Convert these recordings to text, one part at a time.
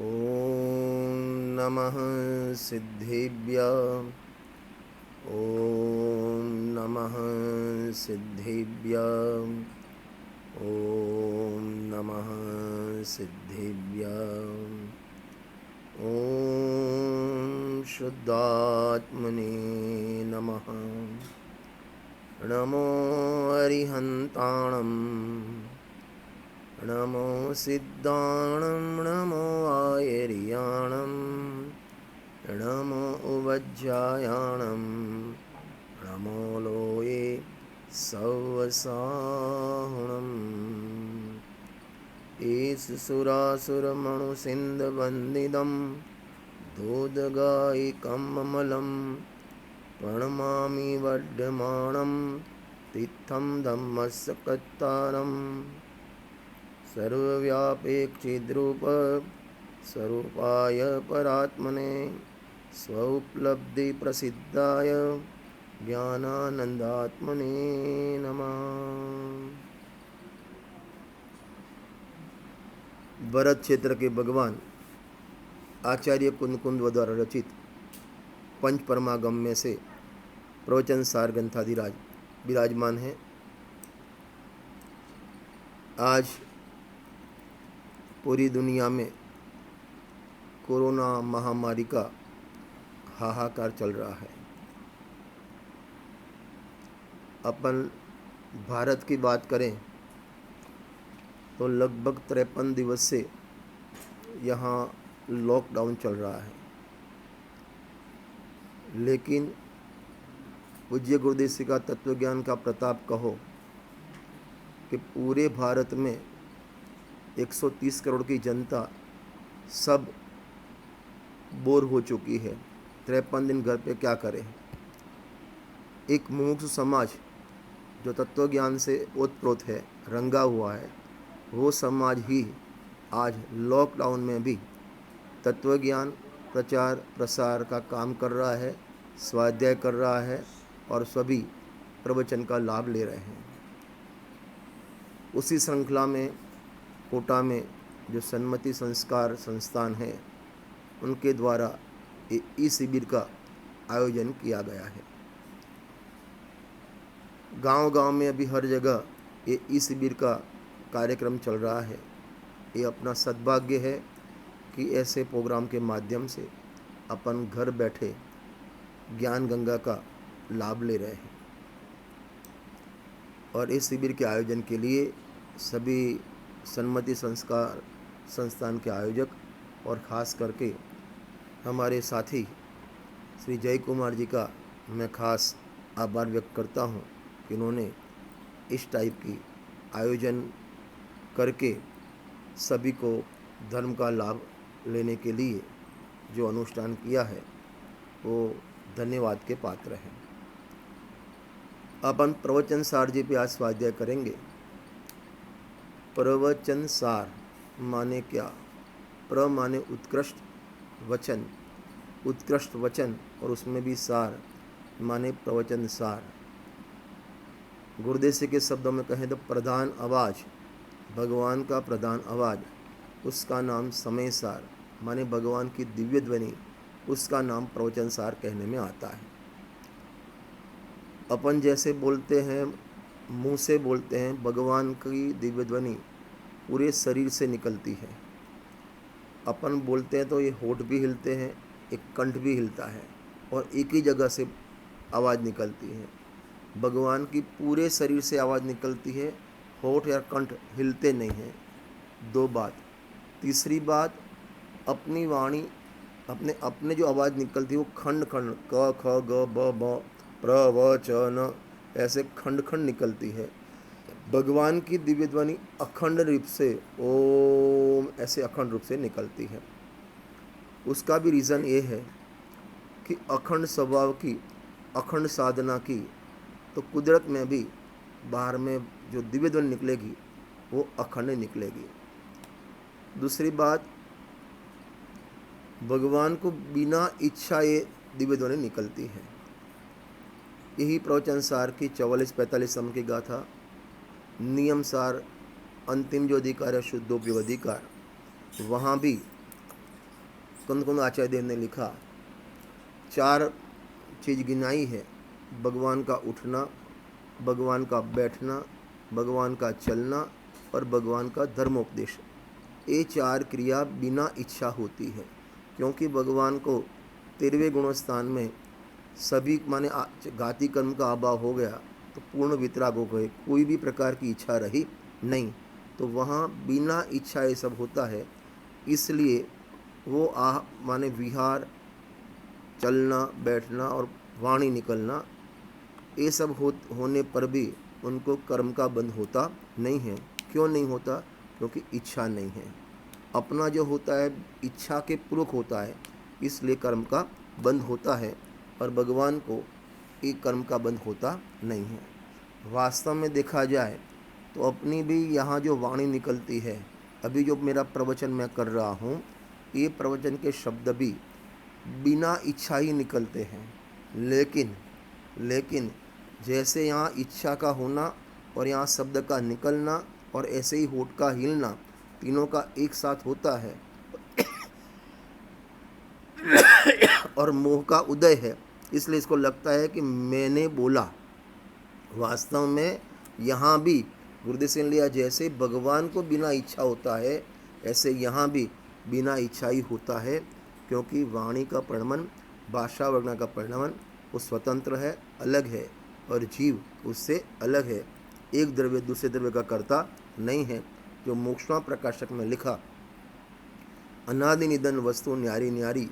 ॐ नमः सिद्धेभ्यः। ॐ नमः सिद्धेभ्यः। ॐ नमः सिद्धेभ्यः। ॐ शुद्धात्मने नमः। नमो अरिहन्ताणं नमो सिद्धाणं नमो आयर्याणं नमो उवज्जायाणं नमो लोये सवसाहुणम्। एष सुरासुरमणुसिन्धवन्दितं दूधगायिकममलं प्रणमामि वर्धमानं तीर्थं धम्मस्य कत्तारम्। सर्वव्यापेक्षिद्रूप स्वरूपाय परात्मने स्वउपलब्धिप्रसिद्धाय ज्ञानानन्दात्मने नमः। भरत क्षेत्र के भगवान आचार्य कुंद द्वारा रचित पंच परमागम्य से प्रवचन सार ग्रंथाधिराज विराजमान है। आज पूरी दुनिया में कोरोना महामारी का हाहाकार चल रहा है। अपन भारत की बात करें तो लगभग 53 दिवस से यहाँ लॉकडाउन चल रहा है, लेकिन पूज्य गुरुदेव जी का तत्वज्ञान का प्रताप कहो कि पूरे भारत में 130 करोड़ की जनता सब बोर हो चुकी है। 53 दिन घर पे क्या करें। एक मुमुक्षु समाज जो तत्वज्ञान से ओतप्रोत है, रंगा हुआ है, वो समाज ही आज लॉकडाउन में भी तत्वज्ञान प्रचार प्रसार का काम कर रहा है, स्वाध्याय कर रहा है और सभी प्रवचन का लाभ ले रहे हैं। उसी श्रृंखला में कोटा में जो सन्मति संस्कार संस्थान है, उनके द्वारा ई शिविर का आयोजन किया गया है। गांव-गांव में अभी हर जगह ये ई शिविर का कार्यक्रम चल रहा है। ये अपना सद्भाग्य है कि ऐसे प्रोग्राम के माध्यम से अपन घर बैठे ज्ञान गंगा का लाभ ले रहे हैं। और इस शिविर के आयोजन के लिए सभी सन्मति संस्कार संस्थान के आयोजक और ख़ास करके हमारे साथी श्री जय कुमार जी का मैं ख़ास आभार व्यक्त करता हूँ कि उन्होंने इस टाइप की आयोजन करके सभी को धर्म का लाभ लेने के लिए जो अनुष्ठान किया है वो धन्यवाद के पात्र हैं। अपन प्रवचन सार जी पे आज स्वाध्याय करेंगे। प्रवचन सार माने क्या? प्र माने उत्कृष्ट वचन, उत्कृष्ट वचन और उसमें भी सार माने प्रवचन सार। गुरुदेव के शब्दों में कहें तो प्रधान आवाज़, भगवान का प्रधान आवाज़, उसका नाम समय सार माने भगवान की दिव्य ध्वनि, उसका नाम प्रवचन सार कहने में आता है। अपन जैसे बोलते हैं, मुंह से बोलते हैं, भगवान की दिव्य ध्वनि पूरे शरीर से निकलती है। अपन बोलते हैं तो ये होठ भी हिलते हैं, एक कंठ भी हिलता है और एक ही जगह से आवाज़ निकलती है। भगवान की पूरे शरीर से आवाज़ निकलती है, होठ या कंठ हिलते नहीं हैं। दो बात। तीसरी बात, अपनी वाणी अपने जो आवाज़ निकलती है वो खंड खंड क ख ग ब ब प्र व च न ऐसे खंड खंड निकलती है। भगवान की दिव्य ध्वनि अखंड रूप से ओम ऐसे अखंड रूप से निकलती है। उसका भी रीज़न ये है कि अखंड स्वभाव की, अखंड साधना की, तो कुदरत में भी बाहर में जो दिव्य ध्वनि निकलेगी वो अखंड निकलेगी। दूसरी बात, भगवान को बिना इच्छा ये दिव्य ध्वनि निकलती है। यही प्रवचन सार की 44-45 समय की गाथा, नियम सार अंतिम जो अधिकार है शुद्धोपयोगी अधिकार, वहाँ भी कंदकुंद आचार्य देव ने लिखा, 4 चीज़ गिनाई है, भगवान का उठना, भगवान का बैठना, भगवान का चलना और भगवान का धर्मोपदेश। ये 4 क्रिया बिना इच्छा होती है, क्योंकि भगवान को 13वें गुणस्थान में सभी माने घाती कर्म का अभाव हो गया तो पूर्ण वितराग हो गए, कोई भी प्रकार की इच्छा रही नहीं, तो वहाँ बिना इच्छा ये सब होता है। इसलिए वो माने विहार, चलना, बैठना और वाणी निकलना, ये सब होने पर भी उनको कर्म का बंध होता नहीं है। क्यों नहीं होता? क्योंकि इच्छा नहीं है। अपना जो होता है इच्छा के पूर्वक होता है, इसलिए कर्म का बंध होता है, और भगवान को एक कर्म का बंध होता नहीं है। वास्तव में देखा जाए तो अपनी भी यहाँ जो वाणी निकलती है, अभी जो मेरा प्रवचन मैं कर रहा हूँ, ये प्रवचन के शब्द भी बिना इच्छा ही निकलते हैं, लेकिन जैसे यहाँ इच्छा का होना और यहाँ शब्द का निकलना और ऐसे ही होठ का हिलना, तीनों का एक साथ होता है और मोह का उदय है, इसलिए इसको लगता है कि मैंने बोला। वास्तव में यहाँ भी गुरुदेव से लिया, जैसे भगवान को बिना इच्छा होता है, ऐसे यहाँ भी बिना इच्छा ही होता है, क्योंकि वाणी का परिणमन, भाषा वगैरह का परिणमन वो स्वतंत्र है, अलग है, और जीव उससे अलग है, एक द्रव्य दूसरे द्रव्य का कर्ता नहीं है। जो मोक्षमा प्रकाशक में लिखा, अनादि निधन वस्तु न्यारी न्यारी,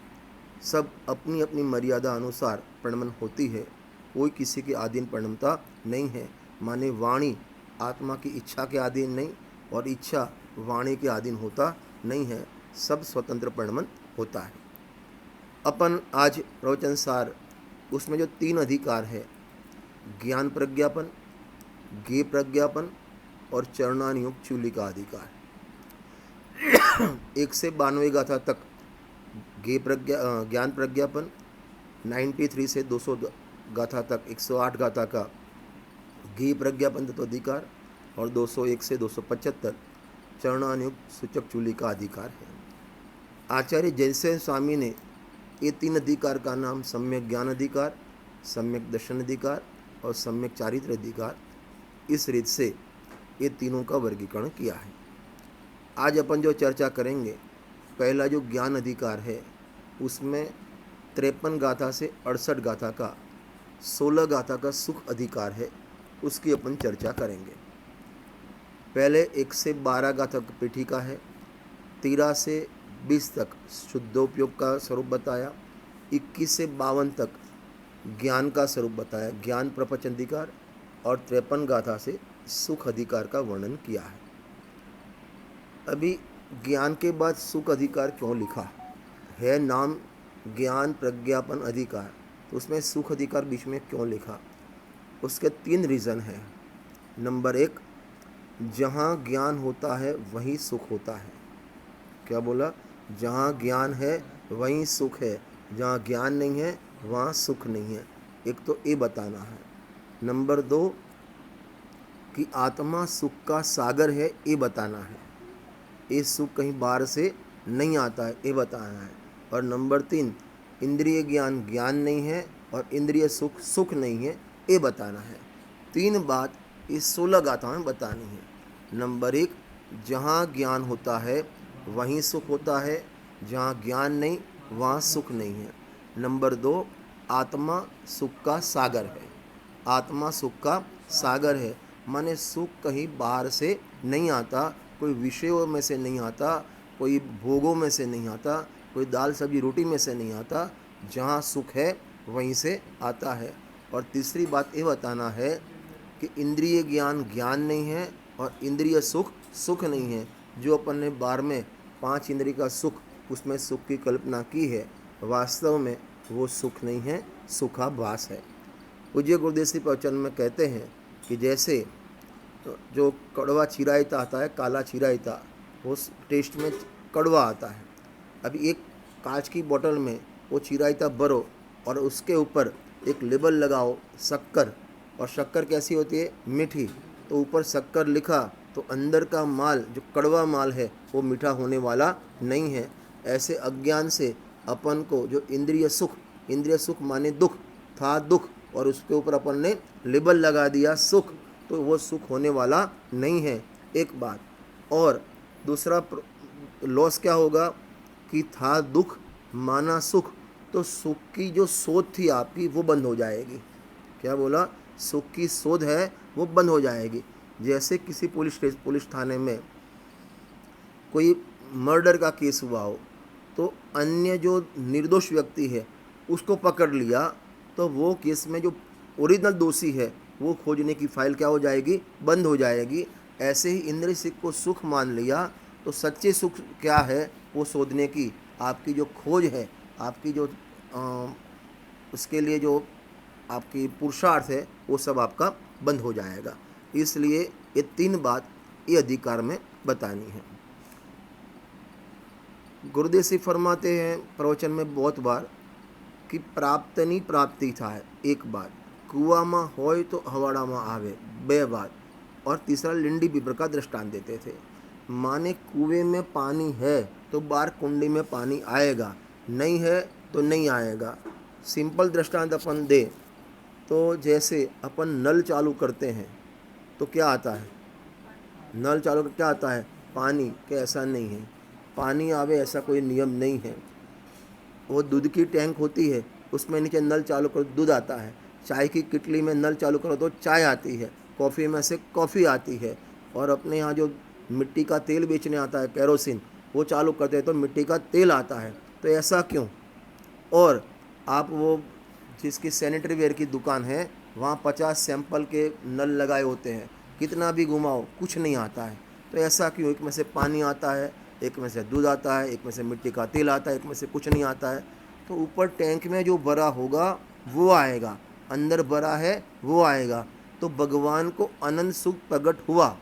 सब अपनी अपनी मर्यादा अनुसार परिणमन होती है, कोई किसी के अधीन परिणमता नहीं है। माने वाणी आत्मा की इच्छा के अधीन नहीं, और इच्छा वाणी के अधीन होता नहीं है, सब स्वतंत्र परिणमन होता है। अपन आज प्रवचन सार उसमें जो 3 अधिकार है, ज्ञान प्रज्ञापन, ज्ञेय प्रज्ञापन और चरणानुयुक्त चूली का अधिकार, 1 से 92 गाथा तक ज्ञान प्रज्ञापन, 93 से 200 गाथा तक 108 गाथा का ज्ञेय प्रज्ञापन तत्वाधिकार, और 201 से 275 चरणानुयुक्त सूचक चूली का अधिकार है। आचार्य जयसेन स्वामी ने ये 3 अधिकार का नाम सम्यक ज्ञान अधिकार, सम्यक दर्शन अधिकार और सम्यक चारित्र अधिकार, इस रीत से ये तीनों का वर्गीकरण किया है। आज अपन जो चर्चा करेंगे, पहला जो ज्ञान अधिकार है, उसमें 53 गाथा से 68 गाथा का 16 गाथा का सुख अधिकार है, उसकी अपन चर्चा करेंगे। पहले 1 से 12 गाथा का पीठिका है, 13 से 20 तक शुद्धोपयोग का स्वरूप बताया, 21 से 52 तक ज्ञान का स्वरूप बताया, ज्ञान प्रपंच अधिकार, और 53 गाथा से सुख अधिकार का वर्णन किया है। अभी ज्ञान के बाद सुख अधिकार क्यों लिखा है? नाम ज्ञान प्रज्ञापन अधिकार, तो उसमें सुख अधिकार बीच में क्यों लिखा? उसके 3 रीज़न हैं। नंबर 1, जहाँ ज्ञान होता है वहीं सुख होता है। क्या बोला? जहाँ ज्ञान है वहीं सुख है, जहाँ ज्ञान नहीं है वहाँ सुख नहीं है। एक तो ये बताना है। नंबर 2 कि आत्मा सुख का सागर है, ये बताना है। ये सुख कहीं बाहर से नहीं आता है, ये बताना है। और नंबर 3, इंद्रिय ज्ञान ज्ञान नहीं है और इंद्रिय सुख सुख नहीं है, ये बताना है। 3 बात इस 16 गाथा में बतानी है। नंबर 1, जहाँ ज्ञान होता है वहीं सुख होता है, जहाँ ज्ञान नहीं वहाँ सुख नहीं है। नंबर 2, आत्मा सुख का सागर है। आत्मा सुख का सागर है, माने सुख कहीं बाहर से नहीं आता, कोई विषयों में से नहीं आता, कोई भोगों में से नहीं आता, कोई दाल सब्जी रोटी में से नहीं आता, जहाँ सुख है वहीं से आता है। और तीसरी बात ये बताना है कि इंद्रिय ज्ञान ज्ञान नहीं है और इंद्रिय सुख सुख नहीं है। जो अपन ने 12वें 5 इंद्रिय का सुख, उसमें सुख की कल्पना की है, वास्तव में वो सुख नहीं है, सुखाभास है। पूज्य गुरुदेव श्री प्रवचन में कहते हैं कि जैसे जो कड़वा चिरायता आता है, काला चिरायता, वो टेस्ट में कड़वा आता है। अभी एक कांच की बोतल में वो चिरायता भरो और उसके ऊपर एक लेबल लगाओ शक्कर, और शक्कर कैसी होती है? मीठी। तो ऊपर शक्कर लिखा तो अंदर का माल जो कड़वा माल है वो मीठा होने वाला नहीं है। ऐसे अज्ञान से अपन को जो इंद्रिय सुख माने दुख था, दुख, और उसके ऊपर अपन ने लेबल लगा दिया सुख, तो वो सुख होने वाला नहीं है, एक बात। और दूसरा लॉस क्या होगा कि था दुख माना सुख, तो सुख की जो शोध थी आपकी वो बंद हो जाएगी। क्या बोला? सुख की शोध है वो बंद हो जाएगी। जैसे किसी पुलिस थाने में कोई मर्डर का केस हुआ हो, तो अन्य जो निर्दोष व्यक्ति है उसको पकड़ लिया, तो वो केस में जो ओरिजिनल दोषी है वो खोजने की फाइल क्या हो जाएगी? बंद हो जाएगी। ऐसे ही इंद्रिय सुख को सुख मान लिया, तो सच्चे सुख क्या है वो शोधने की आपकी जो खोज है, आपकी जो उसके लिए जो आपकी पुरुषार्थ है, वो सब आपका बंद हो जाएगा। इसलिए ये 3 बात ये अधिकार में बतानी है। गुरुदेव सिंह फरमाते हैं प्रवचन में बहुत बार कि प्राप्तनी प्राप्ति થાય, एक बात। कुआं होय तो हवाड़ाમાં આવે, 2 बात। और तीसरा लिंडी पीपर का दृष्टांत देते थे। माने कुएं में पानी है तो बाहर कुंडी में पानी आएगा, नहीं है तो नहीं आएगा। सिंपल दृष्टांत अपन दे तो जैसे अपन नल चालू करते हैं तो क्या आता है? नल चालू करके क्या आता है? पानी। के ऐसा नहीं है, पानी आवे ऐसा कोई नियम नहीं है। वो दूध की टैंक होती है, उसमें नीचे नल चालू करो दूध आता है। चाय की किटली में नल चालू करो तो चाय आती है। कॉफ़ी में से कॉफ़ी आती है। और अपने यहाँ जो मिट्टी का तेल बेचने आता है, केरोसिन, वो चालू करते हैं तो मिट्टी का तेल आता है। तो ऐसा क्यों? और आप वो जिसकी सैनिटरी वेयर की दुकान है, वहाँ 50 सैंपल के नल लगाए होते हैं, कितना भी घुमाओ कुछ नहीं आता है। तो ऐसा क्यों? एक में से पानी आता है, एक में से दूध आता है, एक में से मिट्टी का तेल आता है, एक में से कुछ नहीं आता है। तो ऊपर टैंक में जो भरा होगा वो आएगा, अंदर भरा है वो आएगा। तो भगवान को अनंत सुख प्रकट हुआ,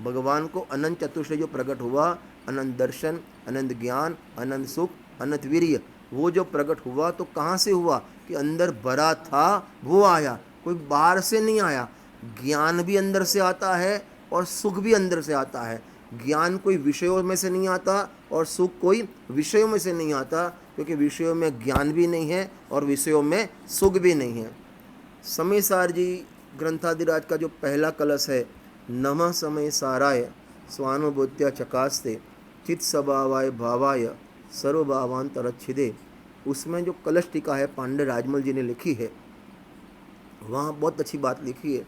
भगवान को अनंत चतुर्श्रेय जो प्रकट हुआ, अनंत दर्शन, अनंत ज्ञान, अनंत सुख, अनंत वीर्य, वो जो प्रकट हुआ तो कहाँ से हुआ? कि अंदर भरा था वो आया, कोई बाहर से नहीं आया। ज्ञान भी अंदर से आता है और सुख भी अंदर से आता है। ज्ञान कोई विषयों में से नहीं आता और सुख कोई विषयों में से नहीं आता, क्योंकि विषयों में ज्ञान भी नहीं है और विषयों में सुख भी नहीं है। समय सार जी ग्रंथादिराज का जो पहला कलश है, नमः समय साराय स्वानुभूत्या चकास्ते चित स्वभावाय भावाय सर्वभावान तरच्छिदे, उसमें जो कलश टीका है पांडे राजमल जी ने लिखी है, वहाँ बहुत अच्छी बात लिखी है।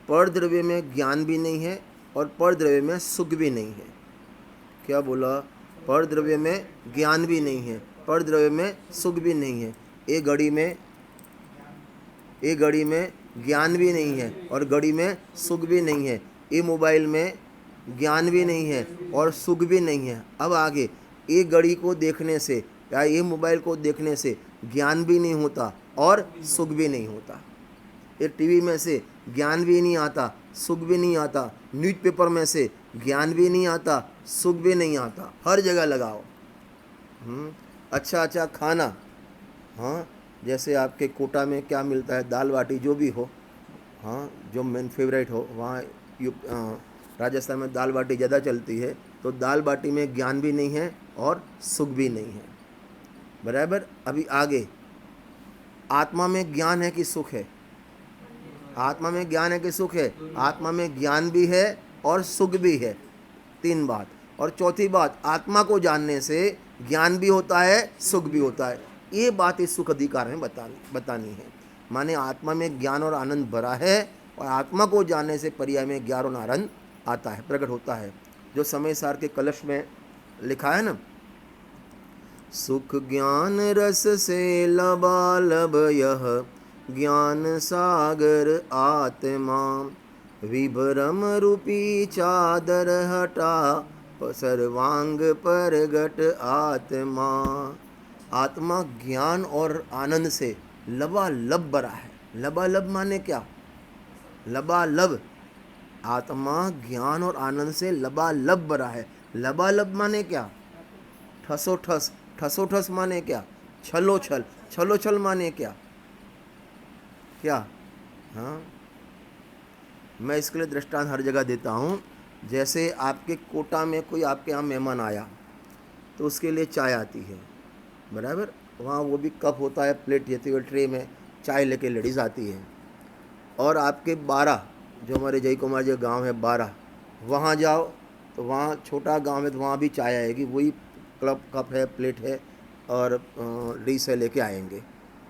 पर द्रव्य में ज्ञान भी नहीं है और पर द्रव्य में सुख भी नहीं है। क्या बोला? पर द्रव्य में ज्ञान भी नहीं है, पर द्रव्य में सुख भी नहीं है। एक घड़ी में ज्ञान भी नहीं है और घड़ी में सुख भी नहीं है। ये मोबाइल में ज्ञान भी नहीं है और सुख भी नहीं है। अब आगे, एक घड़ी को देखने से या ये मोबाइल को देखने से ज्ञान भी नहीं होता और सुख भी नहीं होता। ये टीवी में से ज्ञान भी नहीं आता, सुख भी नहीं आता। न्यूज़पेपर में से ज्ञान भी नहीं आता, सुख भी नहीं आता। हर जगह लगाओ। अच्छा खाना, हाँ, जैसे आपके कोटा में क्या मिलता है, दाल बाटी जो भी हो, हाँ, जो मेन फेवरेट हो, वहाँ राजस्थान में दाल बाटी ज़्यादा चलती है। तो दाल बाटी में ज्ञान भी नहीं है और सुख भी नहीं है, बराबर। अभी आगे, आत्मा में ज्ञान है कि सुख है? आत्मा में ज्ञान है कि सुख है? आत्मा में ज्ञान भी है और सुख भी है, 3 बात। और चौथी बात, आत्मा को जानने से ज्ञान भी होता है, सुख भी होता है। ये बात इस सुख अधिकार में बतानी है। माने आत्मा में ज्ञान और आनंद भरा है और आत्मा को जानने से पर्याय में ज्ञान और आनंद आता है, प्रकट होता है। जो समय सार के कलश में लिखा है ना, सुख ज्ञान रस से लबालब यह ज्ञान सागर आत्मा, विभ्रम रूपी चादर हटा सर्वांग परगट आत्मा। आत्मा ज्ञान और आनंद से लबालब भरा है। लबालब माने क्या? लबालब, आत्मा ज्ञान और आनंद से लबालब भरा है। लबालब माने क्या? ठसोठस, ठसोठस माने क्या? छलोछल, छलोछल माने क्या? क्या? हाँ, मैं इसके लिए दृष्टांत हर जगह देता हूँ। जैसे आपके कोटा में कोई आपके यहाँ मेहमान आया तो उसके लिए चाय आती है, बराबर। वहाँ वो भी कप होता है, प्लेट जैसे हुए ट्रे में चाय लेके लेडीज़ आती है। और आपके 12 जो हमारे जय कुमार जो गांव है 12, वहाँ जाओ तो वहाँ छोटा गांव है तो वहाँ भी चाय आएगी, वही क्लब कप है, प्लेट है और डिश है, लेके आएंगे,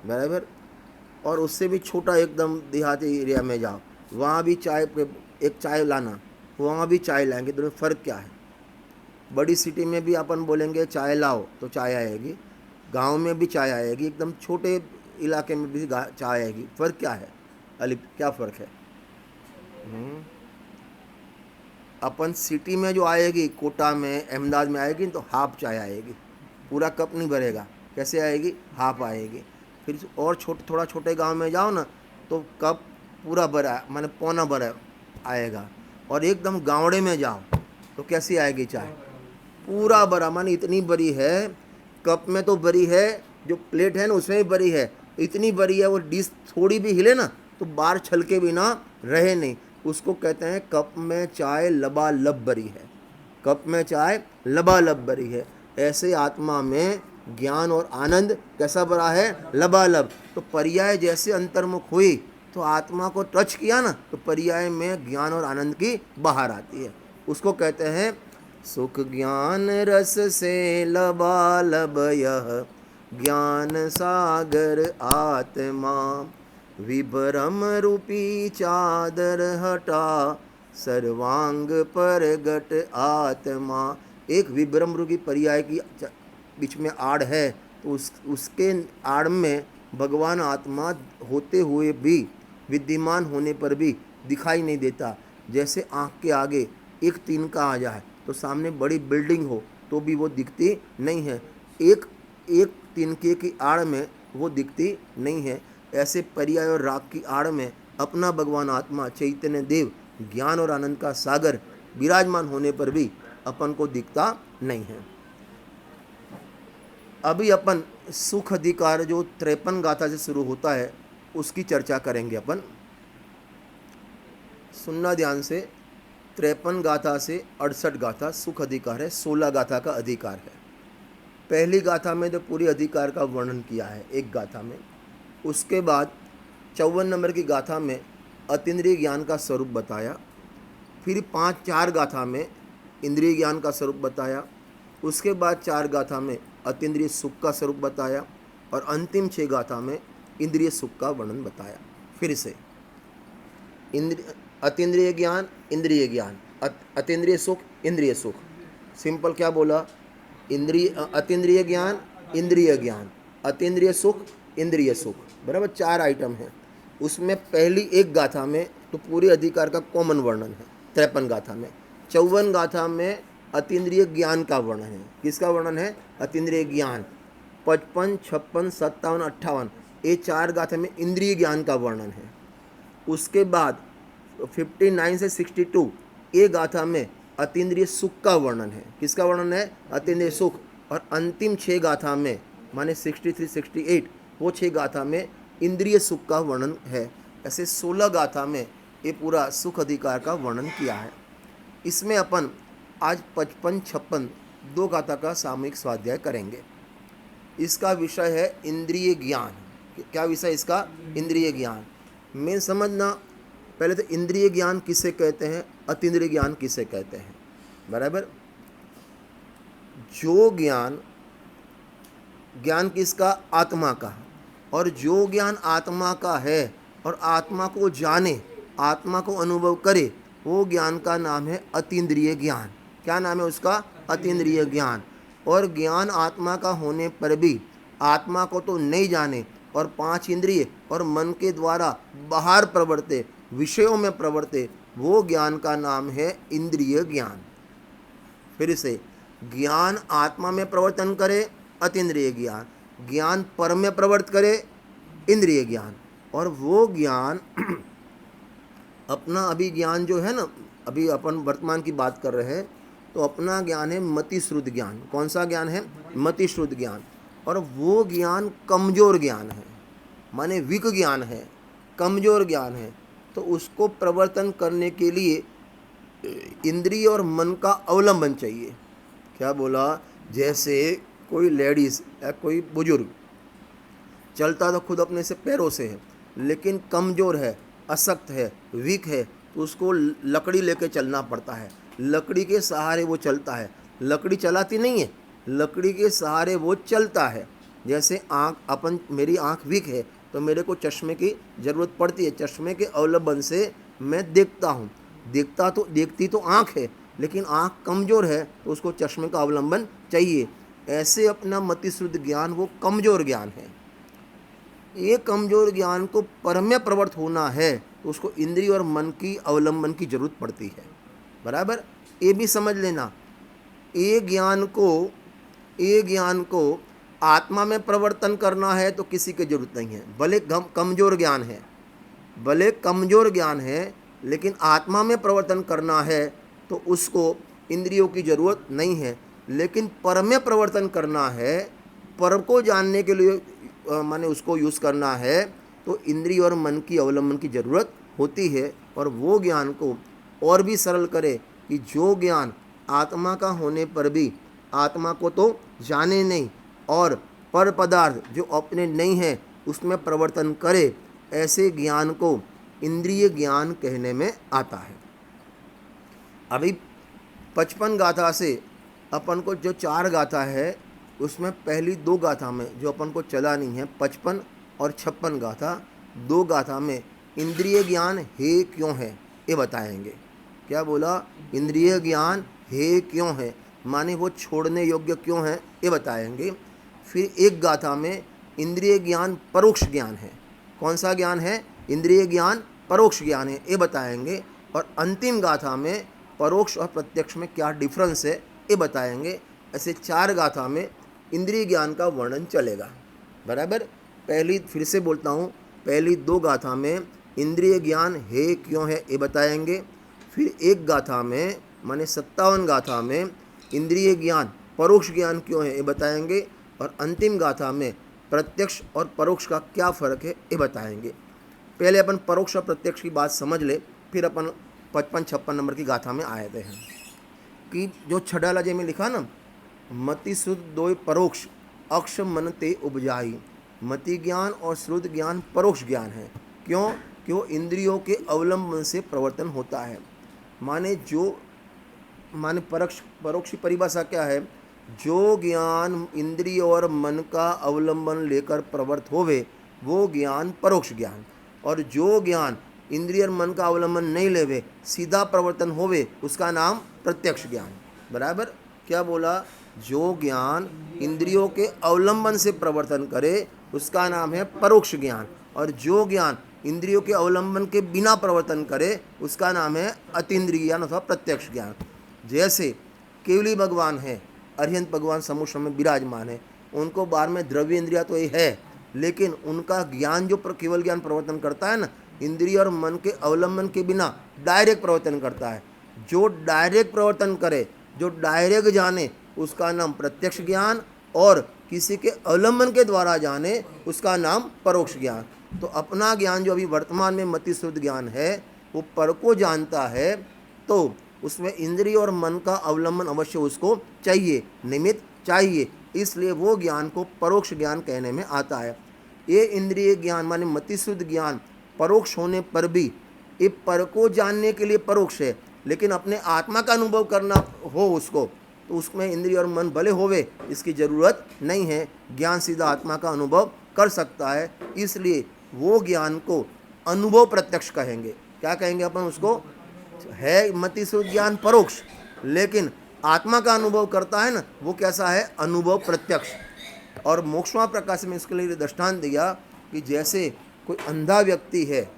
बराबर। और उससे भी छोटा एकदम देहाती एरिया में जाओ, वहाँ भी चाय एक चाय लाना, वहाँ भी चाय लाएंगे। दोनों में फ़र्क क्या है? बड़ी सिटी में भी अपन बोलेंगे चाय लाओ तो चाय आएगी, गांव में भी चाय आएगी, एकदम छोटे इलाके में भी चाय आएगी। फ़र्क क्या है अली, क्या फ़र्क है? अपन सिटी में जो आएगी, कोटा में, अहमदाबाद में आएगी तो हाफ चाय आएगी, पूरा कप नहीं भरेगा। कैसे आएगी? हाफ आएगी। फिर और थोड़ा छोटे गांव में जाओ ना तो कप पूरा भरा, माने पौना भरा आएगा। और एकदम गाँवड़े में जाओ तो कैसी आएगी चाय? पूरा भरा, माने इतनी बड़ी है, कप में तो बड़ी है, जो प्लेट है ना उसमें भी बड़ी है, इतनी बड़ी है वो डिश थोड़ी भी हिले ना तो बाहर छलके बिना रहे नहीं। उसको कहते हैं कप में चाय लबालब भरी है, कप में चाय लबालब भरी है। ऐसे आत्मा में ज्ञान और आनंद कैसा भरा है? लबालब। तो पर्याय जैसे अंतर्मुख हुई तो आत्मा को टच किया ना तो पर्याय में ज्ञान और आनंद की बाहर आती है। उसको कहते हैं सुख ज्ञान रस से लबालब यह ज्ञान सागर आत्मा, विभ्रम रूपी चादर हटा सर्वांग परगट आत्मा। एक विभ्रम रूपी पर्याय की बीच में आड़ है तो उसके आड़ में भगवान आत्मा होते हुए भी, विद्यमान होने पर भी दिखाई नहीं देता। जैसे आँख के आगे एक तिनका आ जाए तो सामने बड़ी बिल्डिंग हो तो भी वो दिखती नहीं है, एक तिनके की आड़ में वो दिखती नहीं है। ऐसे पर्याय और राग की आड़ में अपना भगवान आत्मा चैतन्य देव ज्ञान और आनंद का सागर विराजमान होने पर भी अपन को दिखता नहीं है। अभी अपन सुख अधिकार जो 53 गाथा से शुरू होता है उसकी चर्चा करेंगे अपन। सुनना ध्यान से, 53 गाथा से 68 गाथा सुख अधिकार है, 16 गाथा का अधिकार है। पहली गाथा में तो पूरी अधिकार का वर्णन किया है एक गाथा में। उसके बाद 54 नंबर की गाथा में अतीन्द्रिय ज्ञान का स्वरूप बताया। फिर 4 गाथा में इंद्रिय ज्ञान का स्वरूप बताया। उसके बाद 4 गाथा में अतीन्द्रिय सुख का स्वरूप बताया और अंतिम 6 गाथा में इंद्रिय सुख का वर्णन बताया। फिर से अतीन्द्रिय ज्ञान, इंद्रिय ज्ञान, अतीन्द्रिय सुख, इंद्रिय सुख। सिंपल क्या बोला? अतीन्द्रिय ज्ञान, इंद्रिय ज्ञान, अतीन्द्रिय सुख, इंद्रिय सुख, बराबर 4 आइटम हैं। उसमें पहली एक गाथा में तो पूरे अधिकार का कॉमन वर्णन है 53 गाथा में। 54 गाथा में अतीन्द्रिय ज्ञान का वर्णन है। किसका वर्णन है? अतीन्द्रिय ज्ञान। 55, 56, 57, 58 ये 4 गाथा में इंद्रिय ज्ञान का वर्णन है। उसके बाद 59 से 62 ये गाथा में अतीन्द्रिय सुख का वर्णन है। किसका वर्णन है? अतीन्द्रिय सुख। और अंतिम 6 गाथा में माने 63, 68 वो 6 गाथा में इंद्रिय सुख का वर्णन है। ऐसे 16 गाथा में ये पूरा सुख अधिकार का वर्णन किया है। इसमें अपन आज 55, 56 2 गाथा का सामूहिक स्वाध्याय करेंगे। इसका विषय है इंद्रिय ज्ञान। क्या विषय इसका? इंद्रिय ज्ञान। मैं समझना पहले तो इंद्रिय ज्ञान किसे कहते हैं, अतीन्द्रिय ज्ञान किसे कहते हैं, बराबर। जो ज्ञान किसका? आत्मा का। और जो ज्ञान आत्मा का है और आत्मा को जाने, आत्मा को अनुभव करे, वो ज्ञान का नाम है अतीन्द्रिय ज्ञान। क्या नाम है उसका? अतीन्द्रिय ज्ञान। और ज्ञान आत्मा का होने पर भी आत्मा को तो नहीं जाने और 5 इंद्रिय और मन के द्वारा बाहर प्रवर्ते, विषयों में प्रवर्ते, वो ज्ञान का नाम है इंद्रिय ज्ञान। फिर से, ज्ञान आत्मा में प्रवर्तन करे अतीन्द्रिय ज्ञान, ज्ञान पर में प्रवर्त करे इंद्रिय ज्ञान। और वो ज्ञान अपना अभी ज्ञान जो है ना, अभी अपन वर्तमान की बात कर रहे हैं तो अपना ज्ञान है मति श्रुत ज्ञान। कौन सा ज्ञान है? मति श्रुत ज्ञान। और वो ज्ञान कमज़ोर ज्ञान है, माने वीक ज्ञान है, कमज़ोर ज्ञान है। तो उसको प्रवर्तन करने के लिए इंद्रिय और मन का अवलंबन चाहिए। क्या बोला? जैसे कोई लेडीज़ या कोई बुजुर्ग चलता तो खुद अपने से पैरों से है, लेकिन कमज़ोर है, अशक्त है, वीक है, तो उसको लकड़ी लेके चलना पड़ता है। लकड़ी के सहारे वो चलता है, लकड़ी चलाती नहीं है, लकड़ी के सहारे वो चलता है। जैसे मेरी आँख वीक है तो मेरे को चश्मे की ज़रूरत पड़ती है, चश्मे के अवलंबन से मैं देखता हूँ। देखती तो आँख है, लेकिन आँख कमज़ोर है तो उसको चश्मे का अवलंबन चाहिए। ऐसे अपना मति शुद्ध ज्ञान वो कमज़ोर ज्ञान है। ये कमज़ोर ज्ञान को परम्य प्रवृत्त होना है तो उसको इंद्रिय और मन की अवलंबन की जरूरत पड़ती है। बराबर? ये भी समझ लेना, ये ज्ञान को आत्मा में परिवर्तन करना है तो किसी की जरूरत नहीं है। भले कमज़ोर ज्ञान है, लेकिन आत्मा में परिवर्तन करना है तो उसको इंद्रियों की जरूरत नहीं है। लेकिन पर में परिवर्तन करना है, पर को जानने के लिए माने उसको यूज़ करना है तो इंद्रिय और मन की अवलंबन की ज़रूरत होती है। और वो ज्ञान को और भी सरल करे कि जो ज्ञान आत्मा का होने पर भी आत्मा को तो जाने नहीं और पर पदार्थ जो अपने नहीं है उसमें परिवर्तन करे, ऐसे ज्ञान को इंद्रिय ज्ञान कहने में आता है। अभी 55 गाथा से अपन को जो 4 गाथा है उसमें पहली 2 गाथा में जो अपन को चलानी है 55 और 56 गाथा, 2 गाथा में इंद्रिय ज्ञान है क्यों है ये बताएंगे। क्या बोला? इंद्रिय ज्ञान है क्यों है, माने वो छोड़ने योग्य क्यों है ये बताएंगे। फिर एक गाथा में इंद्रिय ज्ञान परोक्ष ज्ञान है। कौन सा ज्ञान है? इंद्रिय ज्ञान परोक्ष ज्ञान है, ये बताएंगे। और अंतिम गाथा में परोक्ष और प्रत्यक्ष में क्या डिफरेंस है ये बताएंगे। ऐसे 4 गाथा में इंद्रिय ज्ञान का वर्णन चलेगा। बराबर? फिर से बोलता हूँ, पहली 2 गाथा में इंद्रिय ज्ञान है क्यों है ये बताएंगे। फिर एक गाथा में माने 57 गाथा में इंद्रिय ज्ञान परोक्ष ज्ञान क्यों है ये बताएंगे। और अंतिम गाथा में प्रत्यक्ष और परोक्ष का क्या फ़र्क है ये बताएंगे। पहले अपन परोक्ष और प्रत्यक्ष की बात समझ ले, फिर अपन 55-56 नंबर की गाथा में आए थे हैं कि जो छड़ा जे में लिखा ना, मति शुद्ध दोय परोक्ष अक्ष मन ते उपजाई। मति ज्ञान और शुद्ध ज्ञान परोक्ष ज्ञान है। क्यों? कि वो इंद्रियों के अवलंबन से प्रवर्तन होता है। माने परोक्ष की परिभाषा क्या है? जो ज्ञान इंद्रिय और मन का अवलंबन लेकर प्रवृत्त होवे वो ज्ञान परोक्ष ज्ञान, और जो ज्ञान इंद्रिय और मन का अवलंबन नहीं लेवे सीधा प्रवर्तन होवे उसका नाम प्रत्यक्ष ज्ञान। बराबर? क्या बोला? जो ज्ञान इंद्रियों के अवलंबन से प्रवर्तन करे उसका नाम है परोक्ष ज्ञान, और जो ज्ञान इंद्रियों के अवलंबन के बिना प्रवर्तन करे उसका नाम है अतीन्द्रिय ज्ञान अथवा प्रत्यक्ष ज्ञान। जैसे केवली भगवान है, अरिहंत भगवान समुद्र में विराजमान है, उनको बाहर में द्रव्य इंद्रिया तो ये है, लेकिन उनका ज्ञान जो केवल ज्ञान प्रवर्तन करता है ना, इंद्रिय और मन के अवलंबन के बिना डायरेक्ट प्रवर्तन करता है। जो डायरेक्ट प्रवर्तन करे, जो डायरेक्ट जाने उसका नाम प्रत्यक्ष ज्ञान, और किसी के अवलंबन के द्वारा जाने उसका नाम परोक्ष ज्ञान। तो अपना ज्ञान जो अभी वर्तमान में मति शुद्ध ज्ञान है वो पर को जानता है तो उसमें इंद्रिय और मन का अवलंबन अवश्य उसको चाहिए, निमित्त चाहिए, इसलिए वो ज्ञान को परोक्ष ज्ञान कहने में आता है। ये इंद्रिय ज्ञान माने मति शुद्ध ज्ञान परोक्ष होने पर भी ये पर को जानने के लिए परोक्ष है, लेकिन अपने आत्मा का अनुभव करना हो उसको तो उसमें इंद्रिय और मन भले होवे इसकी ज़रूरत नहीं है, ज्ञान सीधा आत्मा का अनुभव कर सकता है। इसलिए वो ज्ञान को अनुभव प्रत्यक्ष कहेंगे। क्या कहेंगे अपन उसको? है मति शुद्ध ज्ञान परोक्ष, लेकिन आत्मा का अनुभव करता है ना, वो कैसा है? अनुभव प्रत्यक्ष। और मोक्षमा प्रकाश में इसके लिए दृष्टांत दिया कि जैसे कोई अंधा व्यक्ति है,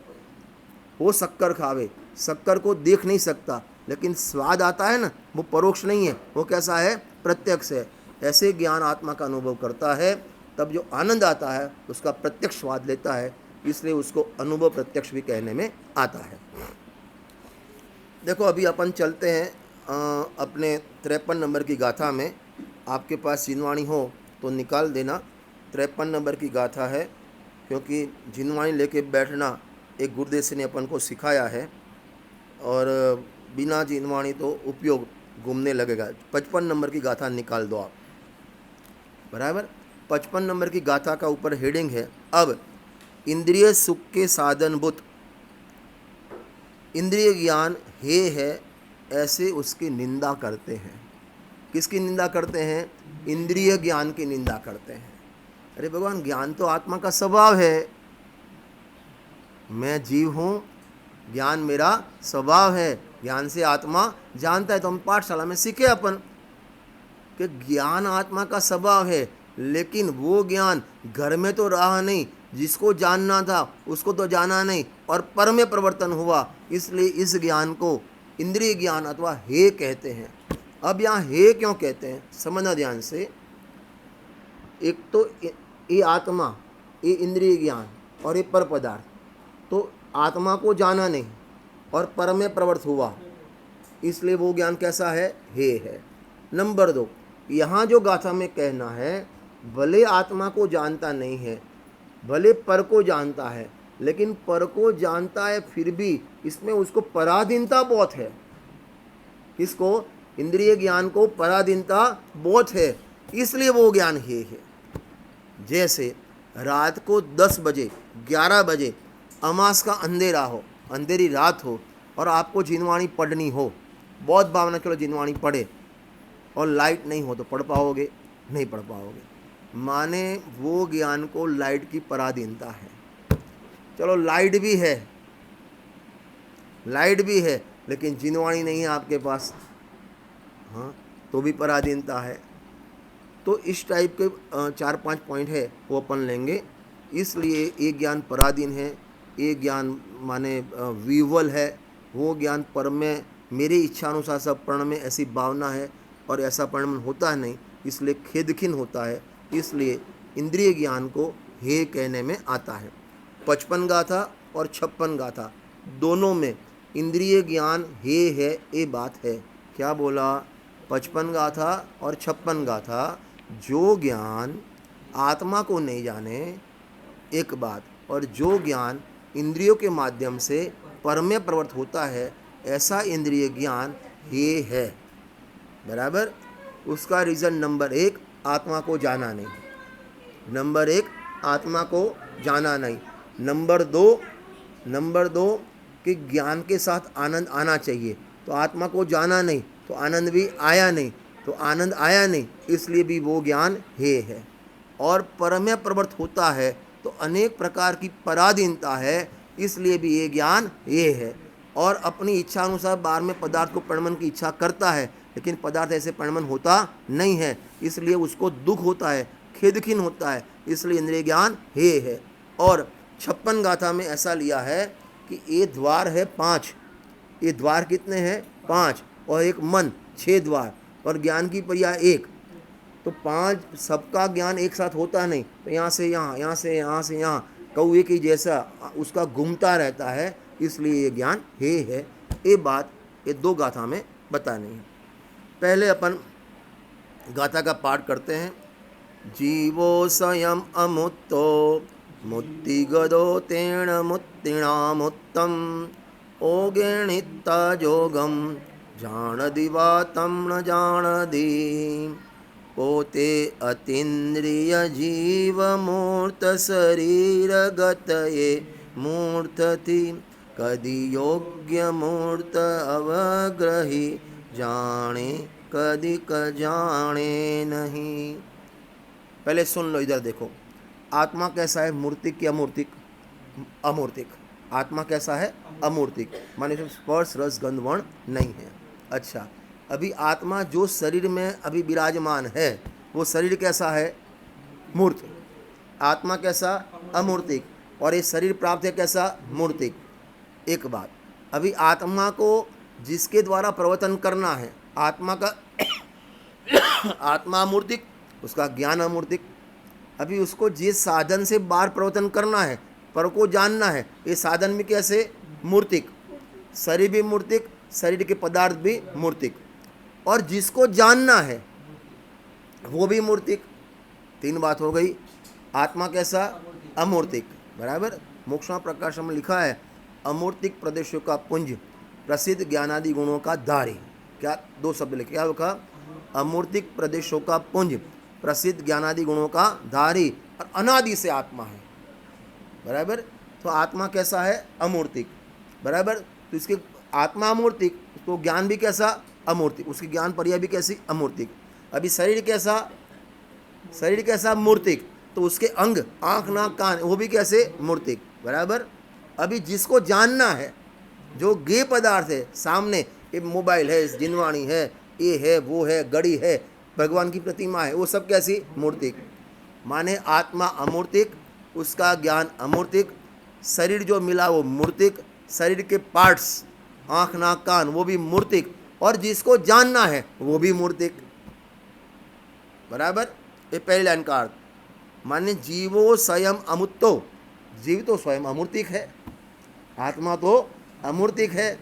वो शक्कर खावे, शक्कर को देख नहीं सकता लेकिन स्वाद आता है ना, वो परोक्ष नहीं है, वो कैसा है? प्रत्यक्ष है। ऐसे ज्ञान आत्मा का अनुभव करता है तब जो आनंद आता है उसका प्रत्यक्ष स्वाद लेता है, इसलिए उसको अनुभव प्रत्यक्ष भी कहने में आता है। देखो अभी अपन चलते हैं अपने 53 नंबर की गाथा में। आपके पास जिनवाणी हो तो निकाल देना। 53 नंबर की गाथा है, क्योंकि जिनवाणी लेके बैठना एक गुरुदेव ने अपन को सिखाया है, और बिना जिनवाणी तो उपयोग घूमने लगेगा। 55 नंबर की गाथा निकाल दो आप, बराबर। 55 नंबर की गाथा का ऊपर हेडिंग है, अब इंद्रिय सुख के साधनभूत इंद्रिय ज्ञान हे है, ऐसे उसकी निंदा करते हैं। किसकी निंदा करते हैं? इंद्रिय ज्ञान की निंदा करते हैं। अरे भगवान, ज्ञान तो आत्मा का स्वभाव है, मैं जीव हूँ, ज्ञान मेरा स्वभाव है, ज्ञान से आत्मा जानता है। तो हम पाठशाला में सीखे अपन कि ज्ञान आत्मा का स्वभाव है, लेकिन वो ज्ञान घर में तो रहा नहीं, जिसको जानना था उसको तो जाना नहीं और पर में परिवर्तन हुआ, इसलिए इस ज्ञान को इंद्रिय ज्ञान अथवा हे कहते हैं। अब यहाँ हे क्यों कहते हैं, समझना ध्यान से। एक तो ये आत्मा, ये इंद्रिय ज्ञान और ये पर पदार्थ, तो आत्मा को जाना नहीं और पर में प्रवृत्त हुआ, इसलिए वो ज्ञान कैसा है? हे है। नंबर 2, यहाँ जो गाथा में कहना है, भले आत्मा को जानता नहीं है, भले पर को जानता है, लेकिन पर को जानता है फिर भी इसमें उसको पराधीनता बहुत है। किसको? इंद्रिय ज्ञान को पराधीनता बहुत है, इसलिए वो ज्ञान हे है। जैसे रात को 10 बजे 11 बजे अमास का अंधेरा हो, अंधेरी रात हो और आपको जिनवाणी पढ़नी हो, बहुत भावना चलो जिनवाणी पढ़े, और लाइट नहीं हो तो पढ़ पाओगे? नहीं पढ़ पाओगे। माने वो ज्ञान को लाइट की पराधीनता है। चलो लाइट भी है लेकिन जिनवाणी नहीं है आपके पास, हाँ, तो भी पराधीनता है। तो इस टाइप के 4-5 पॉइंट है वो अपन लेंगे। इसलिए ये ज्ञान पराधीन है, ये ज्ञान माने विवल है, वो ज्ञान पर में मेरी इच्छा अनुसार सब पढ़ने में ऐसी भावना है और ऐसा पढ़ने होता है नहीं, इसलिए खेदखिन होता है, इसलिए इंद्रिय ज्ञान को हे कहने में आता है। 55 गाथा और 56 गाथा दोनों में इंद्रिय ज्ञान हे है, ये बात है। क्या बोला? 55 गाथा और 56 गाथा, जो ज्ञान आत्मा को नहीं जाने एक बात, और जो ज्ञान इंद्रियों के माध्यम से पर में प्रवृत्त होता है, ऐसा इंद्रिय ज्ञान ये है, बराबर। उसका रीज़न नंबर 1 आत्मा को जाना नहीं, नंबर 1 आत्मा को जाना नहीं, नंबर दो कि ज्ञान के साथ आनंद आना चाहिए। तो आत्मा को जाना नहीं तो आनंद भी आया नहीं, तो आनंद आया नहीं, इसलिए भी वो ज्ञान हे है। और पर में प्रवृत्त होता है तो अनेक प्रकार की पराधीनता है, इसलिए भी ये ज्ञान ये है। और अपनी इच्छा अनुसार बाहर में पदार्थ को परिणमन की इच्छा करता है, लेकिन पदार्थ ऐसे परिणमन होता नहीं है, इसलिए उसको दुख होता है, खेदखिन होता है, इसलिए इंद्रिय ज्ञान हे है। और 56 गाथा में ऐसा लिया है कि ये द्वार है 5, ये द्वार कितने हैं? 5, और एक मन 6 द्वार, और ज्ञान की पर्याय 1, तो 5 सबका ज्ञान एक साथ होता नहीं, तो यहाँ से यहाँ, यहाँ से यहाँ से यहाँ, कौए की जैसा उसका घूमता रहता है, इसलिए ये ज्ञान हे है। ये बात ये 2 गाथा में बतानी है। पहले अपन गाथा का पाठ करते हैं। जीवो स्वयं अमुत्तो मुत्तिगदो तेण मुत्तिणामुत्तम ओगेणित्ता जोगम जाणदि वा तम न जाणदि पोते अतीन्द्रिय जीव मूर्त शरीर गतये मूर्तति कदि योग्य मूर्त अवग्रही जाने कदि क जाने नहीं। पहले सुन लो, इधर देखो, आत्मा कैसा है? मूर्तिक या मूर्तिक? अमूर्तिक। आत्मा कैसा है? अमूर्तिक, माने इसमें स्पर्श रस गंध वर्ण नहीं है। अच्छा, अभी आत्मा जो शरीर में अभी विराजमान है, वो शरीर कैसा है? मूर्त। आत्मा कैसा? अमूर्तिक। और ये शरीर प्राप्त है कैसा? मूर्तिक। एक बात, अभी आत्मा को जिसके द्वारा प्रवर्तन करना है, आत्मा का आत्मा अमूर्तिक, उसका ज्ञान अमूर्तिक। अभी उसको जिस साधन से बाहर प्रवर्तन करना है, पर को जानना है, ये साधन भी कैसे? मूर्तिक। शरीर भी मूर्तिक, शरीर के पदार्थ भी मूर्तिक, और जिसको जानना है वो भी मूर्तिक। 3 बात हो गई। आत्मा कैसा? अमूर्तिक, बराबर। मोक्षमा प्रकाश में लिखा है, अमूर्तिक प्रदेशों का पुंज, प्रसिद्ध ज्ञानादि गुणों का धारी। क्या, दो शब्द लिखे, क्या लिखा, अमूर्तिक प्रदेशों का पुंज, प्रसिद्ध ज्ञानादि गुणों का धारी और अनादि से आत्मा है। बराबर। तो आत्मा कैसा है, अमूर्तिक। बराबर। तो इसके आत्मा अमूर्तिक, तो ज्ञान भी कैसा, अमूर्तिक, उसकी ज्ञान पर्याय भी कैसी, अमूर्तिक। अभी शरीर कैसा, शरीर कैसा, मूर्तिक, तो उसके अंग, आंख नाक कान, वो भी कैसे, मूर्तिक। बराबर। अभी जिसको जानना है, जो गे पदार्थ है सामने, ये मोबाइल है, जिनवाणी है, ये है, वो है, घड़ी है, भगवान की प्रतिमा है, वो सब कैसी, मूर्तिक। माने आत्मा अमूर्तिक, उसका ज्ञान अमूर्तिक, शरीर जो मिला वो मूर्तिक, शरीर के पार्ट्स, आँख नाक कान, वो भी मूर्तिक, और जिसको जानना है वो भी मूर्तिक। बराबर। ये पहली लाइन का अर्थ। माने जीवो स्वयं अमूर्तो, जीव तो स्वयं अमूर्तिक है, आत्मा तो अमूर्तिक है।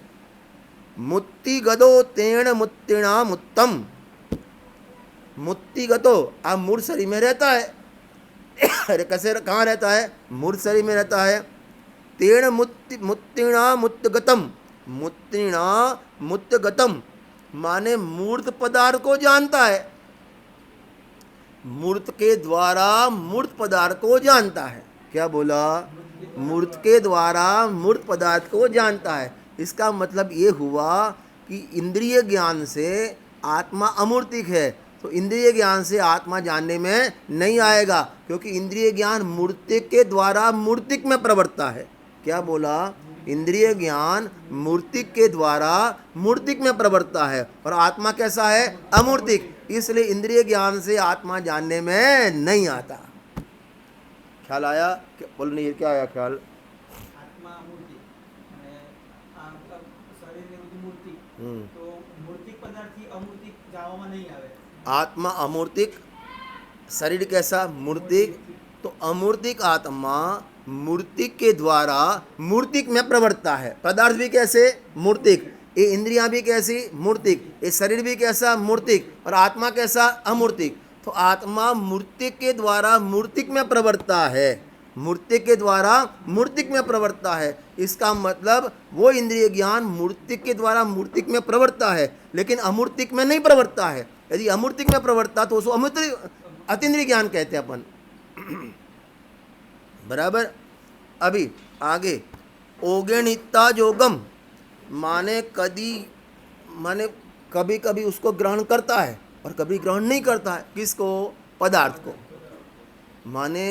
मुत्तिगतो तेण मुत्तिणा मुत्तम, मुत्तिगतो, आप मूर्त शरीर में रहता है। अरे कैसे, कहाँ रहता है, मूर्त शरीर में रहता है। तेण मुत्तिणा मुत्तगतम, मुत्तिणा मुत्तगतम, माने मूर्त पदार्थ को जानता है, मूर्त के द्वारा मूर्त पदार्थ को जानता है। क्या बोला, मूर्त के द्वारा मूर्त पदार्थ को जानता है। इसका मतलब ये हुआ कि इंद्रिय ज्ञान से आत्मा अमूर्तिक है, तो इंद्रिय ज्ञान से आत्मा जानने में नहीं आएगा, क्योंकि इंद्रिय ज्ञान मूर्तिक के द्वारा मूर्तिक में प्रवर्तता है। क्या बोला, इंद्रिय ज्ञान मूर्तिक के द्वारा मूर्तिक में प्रवर्तता है, और आत्मा कैसा है, अमूर्तिक, इसलिए इंद्रिय ज्ञान से आत्मा जानने में नहीं आता। ख्याल आया, बोलने ये क्या आया ख्याल, आत्मा अमूर्तिक અને આ શરીર ને બધું મૂર્તિક, તો મૂર્તિક પદાર્થથી અમૂર્તિક જાણવામાં નહીં આવે। आत्मा अमूर्तिक, शरीर कैसा, मूर्तिक, तो अमूर्तिक आत्मा मूर्तिक के द्वारा मूर्तिक में प्रवर्तता है। पदार्थ भी कैसे, मूर्तिक, ये इंद्रियां भी कैसी, मूर्तिक, ये शरीर भी कैसा, मूर्तिक, और आत्मा कैसा, अमूर्तिक। तो आत्मा मूर्तिक के द्वारा मूर्तिक में प्रवर्तता है, मूर्तिक के द्वारा मूर्तिक में प्रवर्तता है। इसका मतलब वो इंद्रिय ज्ञान मूर्तिक के द्वारा मूर्तिक में प्रवर्तता है, लेकिन अमूर्तिक में नहीं प्रवर्तता है। यदि अमूर्तिक में प्रवर्तता तो उसको अतीन्द्रिय ज्ञान कहते हैं अपन। बराबर। अभी आगे, ओगेणिता जोगम, माने कभी कभी उसको ग्रहण करता है और कभी ग्रहण नहीं करता है। किसको, पदार्थ को। माने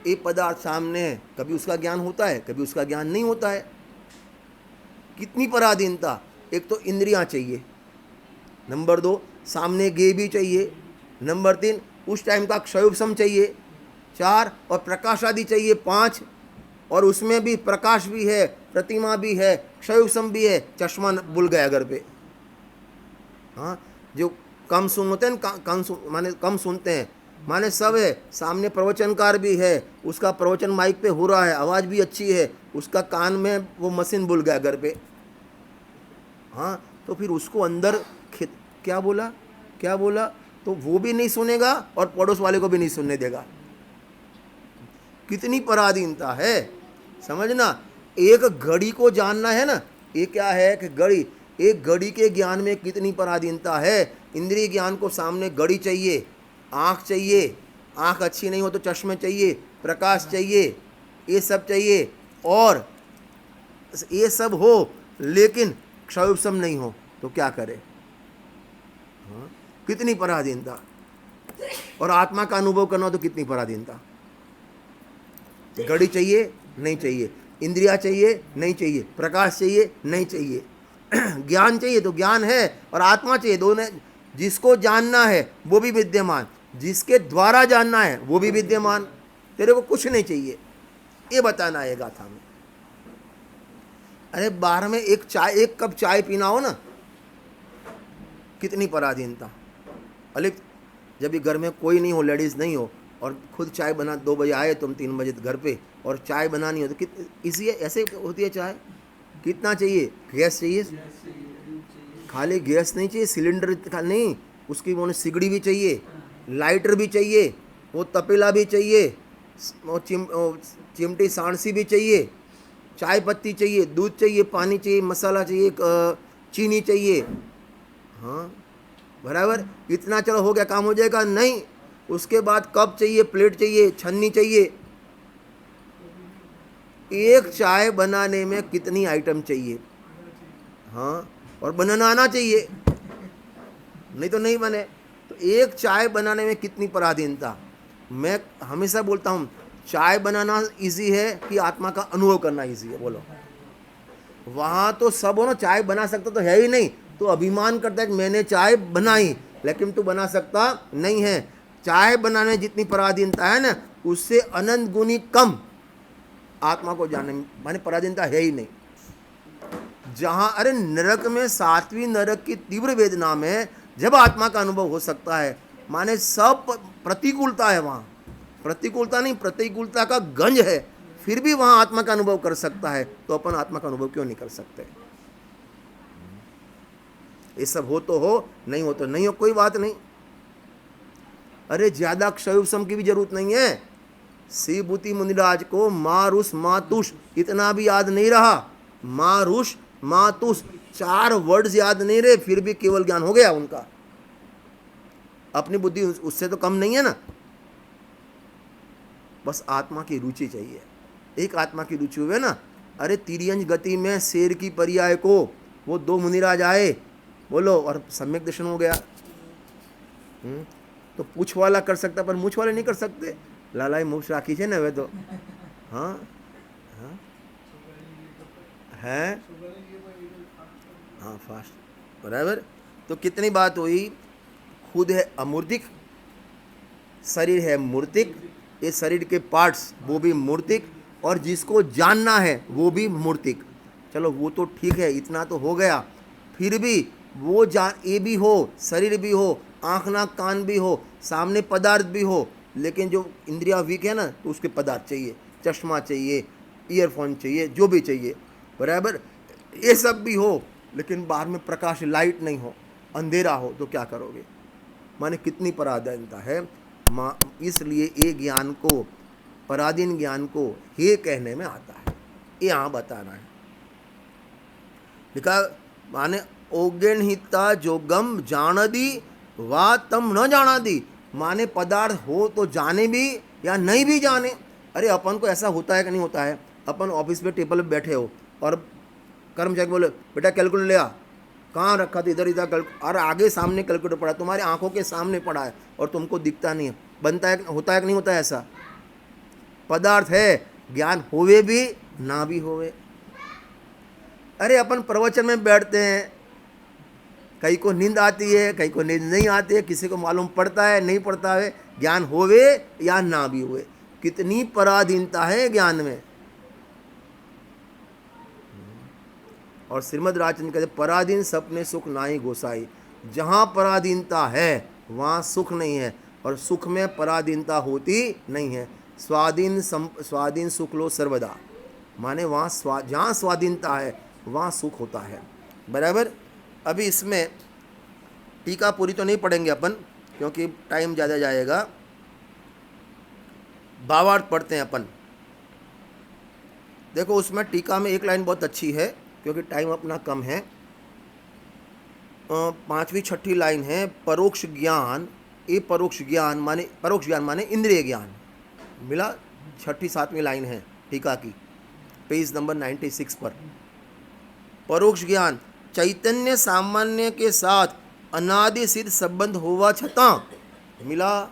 ये पदार्थ सामने है, कभी उसका ज्ञान होता है, कभी उसका ज्ञान नहीं होता है। कितनी पराधीनता, एक तो इंद्रियां चाहिए, नंबर 2 सामने गे भी चाहिए, नंबर 3 उस टाइम का क्षयोपशम चाहिए, 4 और प्रकाश आदि चाहिए, 5 और उसमें भी प्रकाश भी है, प्रतिमा भी है, क्षयोपशम भी है, चश्मा भूल गया घर पे। हाँ, जो कम सुनते हैं, माने कम सुनते हैं, माने सब है, सामने प्रवचनकार भी है, उसका प्रवचन माइक पे हो रहा है, आवाज़ भी अच्छी है, उसका कान में वो मशीन भूल गया घर पे। हाँ, तो फिर उसको अंदर क्या बोला तो वो भी नहीं सुनेगा और पड़ोस वाले को भी नहीं सुनने देगा। कितनी पराधीनता है, समझना। एक घड़ी को जानना है ना, ये क्या है कि घड़ी, एक घड़ी के ज्ञान में कितनी पराधीनता है। इंद्रिय ज्ञान को सामने घड़ी चाहिए, आँख चाहिए, आँख अच्छी नहीं हो तो चश्मे चाहिए, प्रकाश चाहिए, ये सब चाहिए, और ये सब हो लेकिन क्षयोपशम नहीं हो तो क्या करे। हाँ, कितनी पराधीनता। और आत्मा का अनुभव करना हो तो कितनी पराधीनता। घड़ी चाहिए, नहीं चाहिए, इंद्रिया चाहिए, नहीं चाहिए, प्रकाश चाहिए, नहीं चाहिए, ज्ञान चाहिए तो ज्ञान है, और आत्मा चाहिए, दोनों। जिसको जानना है वो भी विद्यमान, जिसके द्वारा जानना है वो भी विद्यमान। तेरे को कुछ नहीं चाहिए, ये बताना है गाथा में। अरे बाहर में एक कप चाय पीना हो ना, कितनी पराधीनता। अलिक जब भी घर में कोई नहीं हो, लेडीज़ नहीं हो, और खुद चाय बना, 2 बजे आए तुम 3 बजे घर पे, और चाय बनानी हो तो इसी ऐसे होती है चाय। कितना चाहिए, गैस चाहिए, खाली गैस नहीं चाहिए, सिलेंडर नहीं, उसकी वो सिगड़ी भी चाहिए, लाइटर भी चाहिए, वो तपेला भी चाहिए, वो चिमटी सांडसी भी चाहिए, चाय पत्ती चाहिए, दूध चाहिए, पानी चाहिए, मसाला चाहिए, चीनी चाहिए। हाँ बराबर, इतना चलो हो गया, काम हो जाएगा, नहीं। उसके बाद कप चाहिए, प्लेट चाहिए, छन्नी चाहिए। एक चाय बनाने में कितनी आइटम चाहिए? हाँ, और बनाना आना चाहिए, नहीं तो नहीं बने। तो एक चाय बनाने में कितनी पराधीनता। मैं हमेशा बोलता हूँ, चाय बनाना इजी है कि आत्मा का अनुभव करना इजी है? बोलो। वहाँ तो सब हो ना, चाय बना सकता तो है ही नहीं, तो अभिमान करता है कि मैंने चाय बनाई, लेकिन तू बना सकता नहीं है। चाय बनाने में जितनी पराधीनता है ना, उससे अनंत गुनी कम आत्मा को जानने में माने पराधीनता है ही नहीं। जहाँ अरे नरक में, सातवीं नरक की तीव्र वेदना में जब आत्मा का अनुभव हो सकता है, माने सब प्रतिकूलता है वहाँ, प्रतिकूलता नहीं, प्रतिकूलता का गंज है, फिर भी वहाँ आत्मा का अनुभव कर सकता है, तो अपन आत्मा का अनुभव क्यों नहीं कर सकते? ये सब हो तो हो, नहीं हो तो नहीं हो, कोई बात नहीं। अरे ज्यादा क्षयोपशम की भी जरूरत नहीं है। श्रीभूति मुनिराज को मारुष मातुष इतना भी याद नहीं रहा, मारुष मातुष 4 वर्ड्स याद नहीं रहे, फिर भी केवल ज्ञान हो गया उनका। अपनी बुद्धि उससे तो कम नहीं है ना। बस आत्मा की रुचि चाहिए, एक आत्मा की रुचि हुए ना। अरे तिर्यंज गति में शेर की पर्याय को वो 2 मुनिराज आए, बोलो, और सम्यक दर्शन हो गया। तो पूछ वाला कर सकता, पर मूछ वाले नहीं कर सकते। लालाई मूछ राखी है ना वे तो। हाँ हाँ है, हाँ फास्ट बराबर। तो कितनी बात हुई, खुद है अमूर्तिक, शरीर है मूर्तिक, ये शरीर के पार्ट्स वो भी मूर्तिक, और जिसको जानना है वो भी मूर्तिक। चलो वो तो ठीक है, इतना तो हो गया। फिर भी वो ये भी हो, शरीर भी हो, आँख नाक कान भी हो, सामने पदार्थ भी हो, लेकिन जो इंद्रिया वीक है ना, तो उसके पदार्थ चाहिए, चश्मा चाहिए, ईयरफोन चाहिए, जो भी चाहिए बराबर। ये सब भी हो, लेकिन बाहर में प्रकाश लाइट नहीं हो, अंधेरा हो, तो क्या करोगे? माने कितनी पराधीनता है। इसलिए ये ज्ञान को, पराधीन ज्ञान को हे कहने में आता है, ये यहाँ बताना है। लिखा माने ओगेन हिता जोगम जानदी वा तम न जाना दी, माने पदार्थ हो तो जाने भी या नहीं भी जाने। अरे अपन को ऐसा होता है कि नहीं होता है, अपन ऑफिस पे टेबल पे बैठे हो और कर्मचारी बोले बेटा कैलकुलेटर ले आ, कहाँ रखा था? इधर इधर, और आगे सामने कैलकुलेटर पड़ा, तुम्हारे आंखों के सामने पड़ा है और तुमको दिखता नहीं है। बनता है, होता है कि नहीं होता है ऐसा? पदार्थ है, ज्ञान होवे भी ना भी होवे। अरे अपन प्रवचन में बैठते हैं, कई को नींद आती है, कई को नींद नहीं आती है, किसी को मालूम पड़ता है नहीं पड़ता है, ज्ञान होवे या ना भी हुए। कितनी पराधीनता है ज्ञान में। और श्रीमद् राजचंद्र कहते पराधीन सपने सुख नाई गोसाई। जहाँ पराधीनता है वहाँ सुख नहीं है, और सुख में पराधीनता होती नहीं है। स्वाधीन सुख लो सर्वदा, माने वहाँ जहाँ स्वाधीनता है वहाँ सुख होता है बराबर। अभी इसमें टीका पूरी तो नहीं पढ़ेंगे अपन, क्योंकि टाइम ज़्यादा जाएगा। भावार्थ पढ़ते हैं अपन। देखो उसमें टीका में एक लाइन बहुत अच्छी है, क्योंकि टाइम अपना कम है। 5वीं 6ठी लाइन है, परोक्ष ज्ञान। ये परोक्ष ज्ञान माने इंद्रिय ज्ञान मिला। 6ठी 7वीं लाइन है टीका की, पेज नंबर 96 पर। परोक्ष ज्ञान चैतन्य सामान्य के साथ अनादि सिद्ध संबंध होवा छता मिला।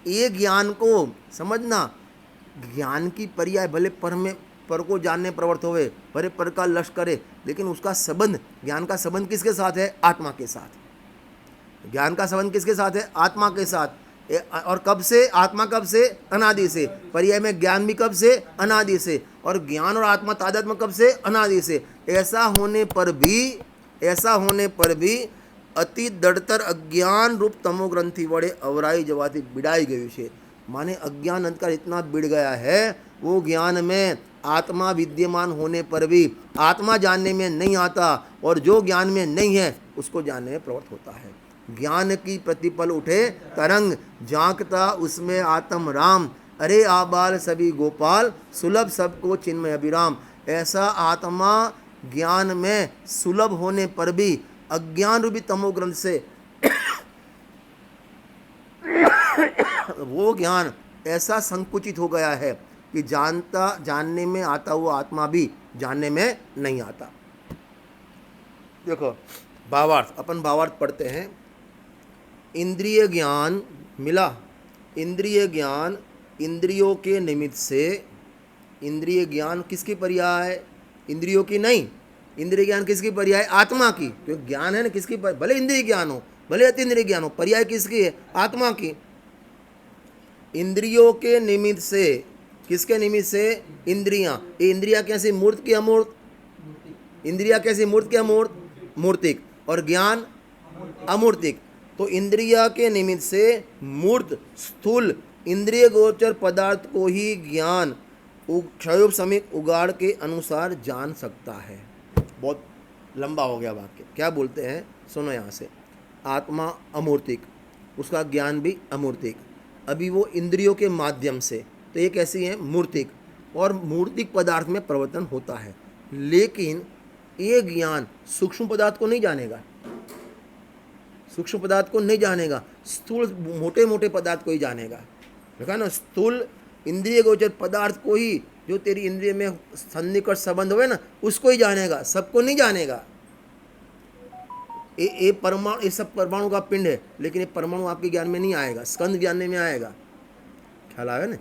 ये ज्ञान को समझना, ज्ञान की पर्याय भले पर में पर को जानने प्रवृत्त होवे, भले पर का लक्ष्य करे, लेकिन उसका संबंध, ज्ञान का संबंध किसके साथ है? आत्मा के साथ। ज्ञान का संबंध किसके साथ है? आत्मा के साथ। और कब से? आत्मा कब से? अनादि से। पर्याय में ज्ञान भी कब से? अनादि से। और ज्ञान और आत्मा तादात्म्य कब से? अनादि से। ऐसा होने पर भी अति दृढ़तर अज्ञान रूप तमोग्रंथि वड़े अवराई जवाती बिड़ाई गई से। माने अज्ञान अंधकार इतना बिड़ गया है, वो ज्ञान में आत्मा विद्यमान होने पर भी आत्मा जानने में नहीं आता, और जो ज्ञान में नहीं है उसको जानने में प्रवृत्त होता है। ज्ञान की प्रतिपल उठे तरंग, झांकता उसमें आत्म राम। अरे आबाल सभी गोपाल, सुलभ सबको चिन्मय अभिराम। ऐसा आत्मा ज्ञान में सुलभ होने पर भी अज्ञान रूपी तमोग्रंथ से वो ज्ञान ऐसा संकुचित हो गया है कि जानने में आता हुआ आत्मा भी जानने में नहीं आता। देखो भावार्थ, अपन भावार्थ पढ़ते हैं। इंद्रिय ज्ञान मिला, इंद्रिय ज्ञान इंद्रियों के निमित्त से, इंद्रिय ज्ञान किसकी पर्याय? इंद्रियों की नहीं, इंद्रिय ज्ञान किसकी पर्याय? आत्मा की। क्योंकि ज्ञान है ना किसकी, भले इंद्रिय ज्ञान हो भले अतीन्द्रिय ज्ञान हो, पर्याय किसकी है? आत्मा की। इंद्रियों के निमित्त से, किसके निमित्त से? इंद्रियां। ये इंद्रियां कैसी? मूर्त की अमूर्त? इंद्रियां कैसी? मूर्त की अमूर्त? मूर्तिक। और ज्ञान अमूर्तिक। तो इंद्रिया के निमित्त से मूर्त स्थूल इंद्रिय गोचर पदार्थ को ही ज्ञान क्षयोपशमिक उगाड़ के अनुसार जान सकता है। बहुत लंबा हो गया वाक्य। क्या बोलते हैं सुनो यहाँ से। आत्मा अमूर्तिक, उसका ज्ञान भी अमूर्तिक। अभी वो इंद्रियों के माध्यम से, तो ये कैसी है? मूर्तिक। और मूर्तिक पदार्थ में परिवर्तन होता है, लेकिन ये ज्ञान सूक्ष्म पदार्थ को नहीं जानेगा, सूक्ष्म पदार्थ को नहीं जानेगा, स्थूल मोटे मोटे पदार्थ को ही जानेगा। देखा ना, स्थूल इंद्रिय गोचर पदार्थ को ही, जो तेरी इंद्रिय में सन्निकट संबंध हुए ना, उसको ही जानेगा, सबको नहीं जानेगा। ये परमाणु, ये सब परमाणु का पिंड है, लेकिन ये परमाणु आपके ज्ञान में नहीं आएगा, स्कंद ज्ञान में आएगा। ख्याल आया ना?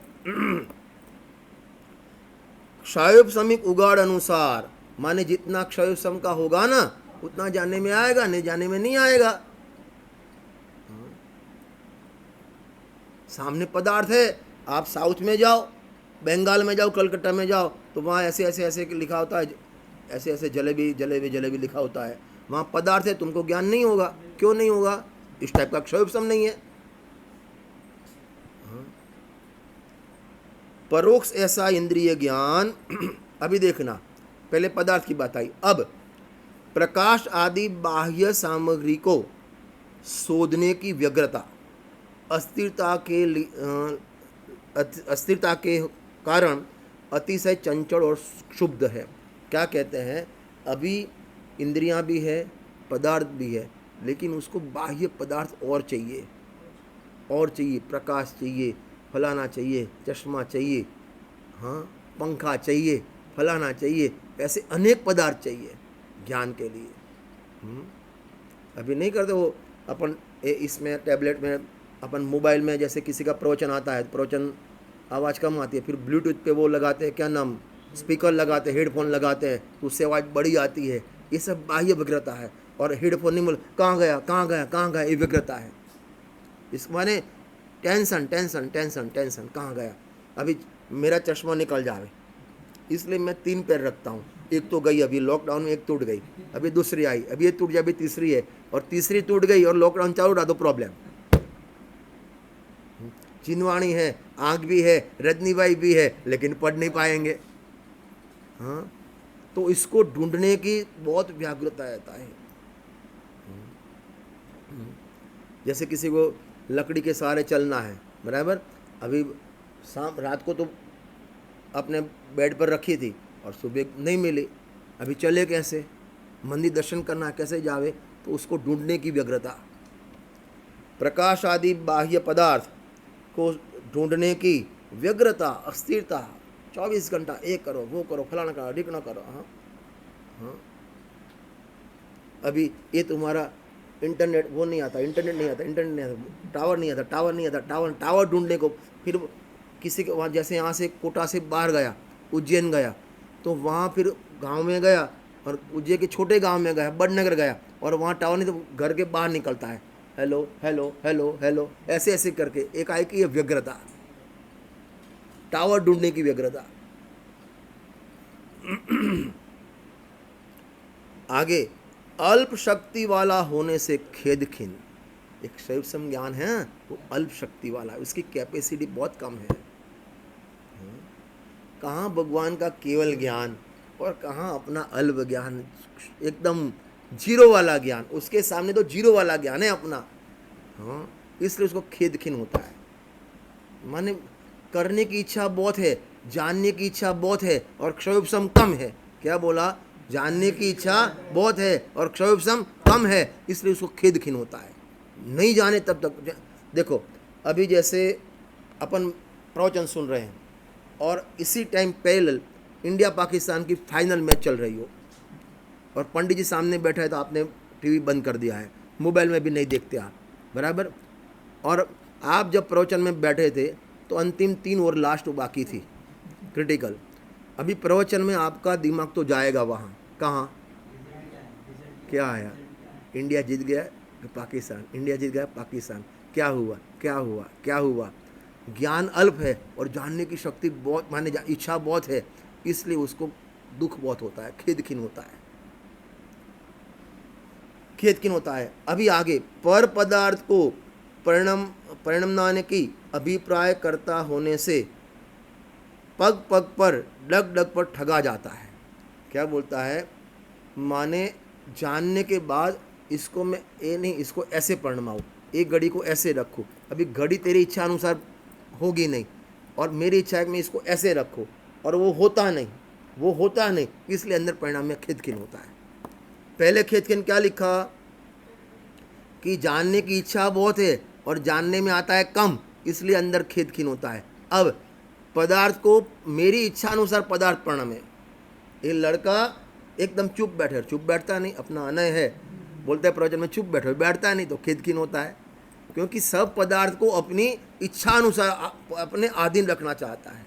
क्षयोपशमिक उगाड़ अनुसार, माने जितना क्षयोपशम का होगा ना उतना जानने में आएगा, नहीं जानने में नहीं आएगा। सामने पदार्थ है, आप साउथ में जाओ, बंगाल में जाओ, कलकत्ता में जाओ, तो वहाँ ऐसे ऐसे ऐसे लिखा होता है, ऐसे ऐसे जलेबी जलेबी जलेबी लिखा होता है। वहाँ पदार्थ है, तुमको ज्ञान नहीं होगा। क्यों नहीं होगा? इस टाइप का क्षयोपशम नहीं है। परोक्ष ऐसा इंद्रिय ज्ञान अभी देखना, पहले पदार्थ की बात आई, अब प्रकाश आदि बाह्य सामग्री को शोधने की व्यग्रता, अस्थिरता के कारण अतिशय चंचल और क्षुब्ध है। क्या कहते हैं? अभी इंद्रियां भी है, पदार्थ भी है, लेकिन उसको बाह्य पदार्थ और चाहिए, और चाहिए, प्रकाश चाहिए, फलाना चाहिए, चश्मा चाहिए, हाँ पंखा चाहिए, फलाना चाहिए, ऐसे अनेक पदार्थ चाहिए ज्ञान के लिए। अभी नहीं करते वो अपन इसमें टैबलेट में, अपन मोबाइल में जैसे किसी का प्रवचन आता है, प्रवचन आवाज़ कम आती है, फिर ब्लूटूथ पे वो लगाते हैं, क्या नाम, स्पीकर लगाते हैं, हेडफोन लगाते हैं, तो उससे आवाज़ बड़ी आती है। ये सब बाह्य व्यग्रता है। और हेडफोन नहीं बोल, कहाँ गया कहाँ गया कहाँ गया, ये व्यग्रता है। इस माने टेंशन टेंशन टेंशन टेंशन, कहाँ गया। अभी मेरा चश्मा निकल जावे, इसलिए मैं 3 पैर रखता हूँ। एक तो गई अभी लॉकडाउन में, एक टूट गई, अभी दूसरी आई, अभी ये टूट जाए, अभी तीसरी है, और तीसरी टूट गई और लॉकडाउन चालू रहा तो प्रॉब्लम। चिनवाणी है, आँख भी है, रजनीबाई भी है, लेकिन पढ़ नहीं पाएंगे। हाँ, तो इसको ढूंढने की बहुत व्याकुलता रहता है। जैसे किसी को लकड़ी के सहारे चलना है, बराबर, अभी शाम रात को तो अपने बेड पर रखी थी और सुबह नहीं मिली, अभी चले कैसे, मंदिर दर्शन करना कैसे जावे, तो उसको ढूंढने की व्यग्रता। प्रकाश आदि बाह्य पदार्थ को ढूंढने की व्यग्रता, अस्थिरता, 24 घंटा एक करो, वो करो, फलाना करो, ढिकना करो। हाँ हाँ, अभी ये तुम्हारा इंटरनेट वो नहीं आता, इंटरनेट नहीं आता, इंटरनेट नहीं आता, टावर नहीं आता, टावर नहीं आता, टावर ढूंढने को, फिर किसी के वहाँ, जैसे यहाँ से कोटा से बाहर गया, उज्जैन गया, तो वहाँ फिर गांव में गया, और उज्जैन के छोटे गांव में गया, बड़नगर गया, और वहाँ टावर नहीं, तो घर के बाहर निकलता है, हेलो हेलो हेलो हेलो, ऐसे ऐसे करके एकाएक ये व्यग्रता, टावर ढूंढने की व्यग्रता। आगे, अल्प शक्ति वाला होने से खेद खिन। एक शैवसम ज्ञान है वो अल्प शक्ति वाला है, उसकी कैपेसिटी बहुत कम है। कहाँ भगवान का केवल ज्ञान और कहाँ अपना अल्प ज्ञान, एकदम जीरो वाला ज्ञान, उसके सामने तो जीरो वाला ज्ञान है अपना। हाँ, इसलिए उसको खेद खिन होता है। माने करने की इच्छा बहुत है, जानने की इच्छा बहुत है, और क्षयोपशम कम है। क्या बोला? जानने की इच्छा बहुत है और क्षयोपशम कम है इसलिए उसको खेद खिन होता है। नहीं जाने तब तक देखो, अभी जैसे अपन प्रवचन सुन रहे हैं और इसी टाइम पैरेलल इंडिया पाकिस्तान की फाइनल मैच चल रही हो और पंडित जी सामने बैठा है तो आपने टीवी बंद कर दिया है, मोबाइल में भी नहीं देखते आप, बराबर। और आप जब प्रवचन में बैठे थे तो अंतिम 3 ओवर लास्ट बाकी थी, क्रिटिकल। अभी प्रवचन में आपका दिमाग तो जाएगा वहाँ, कहाँ क्या आया, इंडिया जीत गया पाकिस्तान, इंडिया जीत गया पाकिस्तान, क्या हुआ क्या हुआ क्या हुआ। ज्ञान अल्प है और जानने की शक्ति बहुत, माने इच्छा बहुत है, इसलिए उसको दुख बहुत होता है, खेद खिन होता है, खेद खिन होता है। अभी आगे, पर पदार्थ को परिणमनाने की अभिप्राय करता होने से पग पग पर डग डग पर ठगा जाता है। क्या बोलता है, माने जानने के बाद इसको मैं ये नहीं, इसको ऐसे परिणमाऊँ, एक घड़ी को ऐसे रखूँ। अभी घड़ी तेरी इच्छा अनुसार होगी नहीं और मेरी इच्छा है कि मैं इसको ऐसे रखूँ, और वो होता नहीं, वो होता नहीं, इसलिए अंदर परिणाम में खेद खिन होता है। पहले खेद खिन क्या लिखा कि जानने की इच्छा बहुत है और जानने में आता है कम, इसलिए अंदर खेद खिन होता है। अब पदार्थ को मेरी इच्छा अनुसार पदार्थ परिणाम है। ये लड़का एकदम चुप बैठता नहीं, अपना अनय है, बोलता है प्रवचन में चुप बैठता नहीं, तो खेद खिन होता है, क्योंकि सब पदार्थ को अपनी इच्छा अनुसार अपने अधीन रखना चाहता है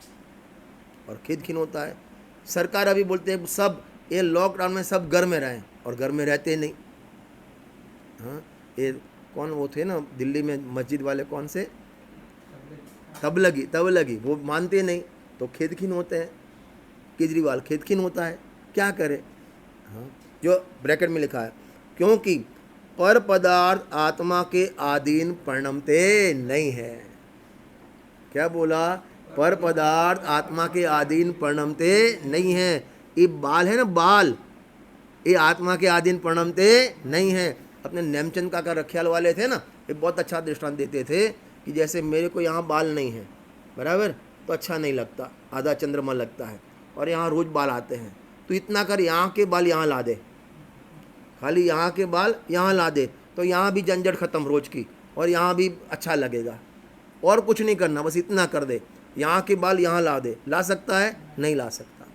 और खेद खिन होता है। सरकार अभी बोलते हैं सब ये लॉकडाउन में सब घर में रहें, और घर में रहते नहीं। हाँ, ये कौन वो थे ना दिल्ली में मस्जिद वाले, कौन से, तबलगी, वो मानते नहीं तो खेद खिन होते हैं। केजरीवाल खेद खिन होता है, क्या करे। हाँ, जो ब्रैकेट में लिखा है, क्योंकि पर पदार्थ आत्मा के अधीन परिणमते नहीं है। क्या बोला, पर पदार्थ आत्मा के अधीन परिणमते नहीं है। ये बाल है ना, बाल, ये आत्मा के अधीन परिणमते नहीं है। अपने नेमचंद काका रखियाल वाले थे ना, ये बहुत अच्छा दृष्टांत देते थे कि जैसे मेरे को यहाँ बाल नहीं है, बराबर, तो अच्छा नहीं लगता, आधा चंद्रमा लगता है, और यहाँ रोज बाल आते हैं, तो इतना कर यहाँ के बाल यहाँ ला दे, खाली यहाँ के बाल यहाँ ला दे, तो यहाँ भी झंझट खत्म रोज की, और यहाँ भी अच्छा लगेगा। और कुछ नहीं करना, बस इतना कर दे, यहाँ के बाल यहाँ ला दे। ला सकता है? नहीं ला सकता।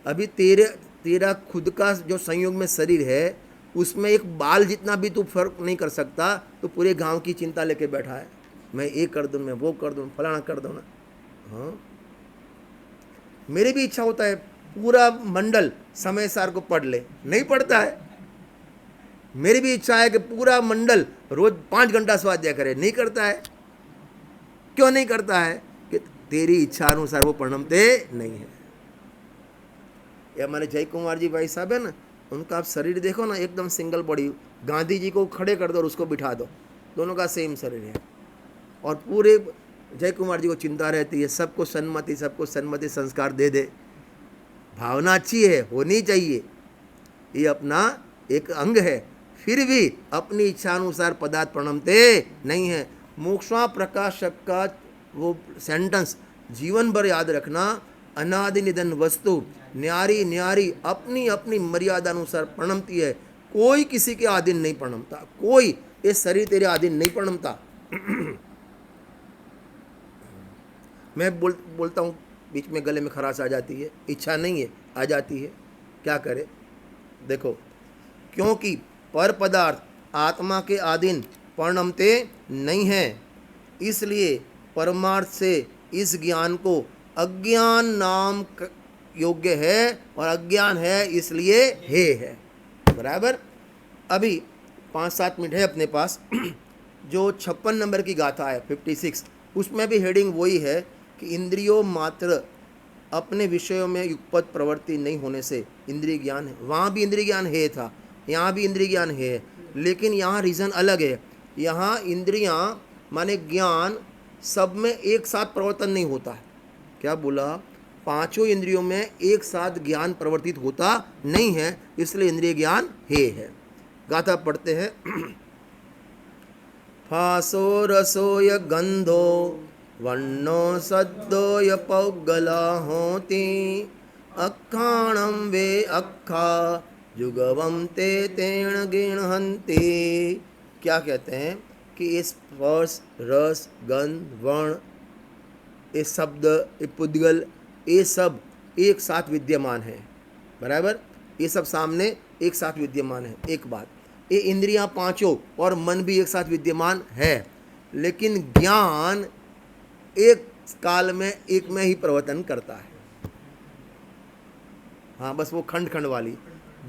अभी तेरा खुद का जो संयोग में शरीर है, उसमें एक बाल जितना भी तू फर्क नहीं कर सकता, तो पूरे गांव की चिंता लेके बैठा है, मैं ये कर दूँ, मैं वो कर दूँ, फलाना कर दूँ ना। हाँ, मेरे भी इच्छा होता है पूरा मंडल समय सार को पढ़ ले, नहीं पढ़ता है। मेरी भी इच्छा है कि पूरा मंडल रोज 5 घंटा स्वाध्याय करे, नहीं करता है। क्यों नहीं करता है? कि तेरी इच्छा अनुसार वो परिणमते नहीं है। ये हमारे जय कुमार जी भाई साहब है ना, उनका आप शरीर देखो ना, एकदम सिंगल बॉडी। गांधी जी को खड़े कर दो और उसको बिठा दो, दोनों का सेम शरीर है। और पूरे जय कुमार जी को चिंता रहती है, सबको सन्मति संस्कार दे दे। भावना अच्छी है, होनी चाहिए, ये अपना एक अंग है, फिर भी अपनी इच्छा अनुसार पदार्थ परिणमते नहीं है। मोक्षा प्रकाशक का वो सेंटेंस जीवन भर याद रखना, अनादि निधन वस्तु न्यारी न्यारी अपनी अपनी मर्यादा अनुसार परिणमती है, कोई किसी के अधीन नहीं परिणमता, कोई ये शरीर तेरे अधीन नहीं परिणमता। मैं बोलता हूँ, बीच में गले में खराश आ जाती है, इच्छा नहीं है, आ जाती है, क्या करे। देखो, क्योंकि पर पदार्थ आत्मा के अधीन परिणमते नहीं है, इसलिए परमार्थ से इस ज्ञान को अज्ञान नाम योग्य है, और अज्ञान है इसलिए हे है, बराबर। अभी 5-7 मिनट है अपने पास। जो 56 नंबर की गाथा है 56, उसमें भी हेडिंग वही है कि इंद्रियों मात्र अपने विषयों में युगपत प्रवृत्ति नहीं होने से इंद्रिय ज्ञान है। वहाँ भी इंद्रिय ज्ञान है था, यहाँ भी इंद्रिय ज्ञान है, लेकिन यहाँ रीज़न अलग है। यहाँ इंद्रियाँ माने ज्ञान सब में एक साथ प्रवर्तन नहीं होता है। क्या बोला? 5 इंद्रियों में एक साथ ज्ञान प्रवर्तित होता नहीं है, इसलिए इंद्रिय ज्ञान है। गाथा पढ़ते हैं। फासो रसोय गंधो वर्णो सद्दोय पौगला होती, अखाणम वे अखा जुगवम ते तेण गृह्णन्ति। क्या कहते हैं कि ये स्पर्श, रस, गंध, वर्ण, ये शब्द, ये पुद्गल, ये सब एक साथ विद्यमान है। बराबर, ये सब सामने एक साथ विद्यमान है। एक बात, ये इंद्रियां पांचों और मन भी एक साथ विद्यमान है, लेकिन ज्ञान एक काल में एक में ही प्रवर्तन करता है। हाँ, बस वो खंड खंड वाली,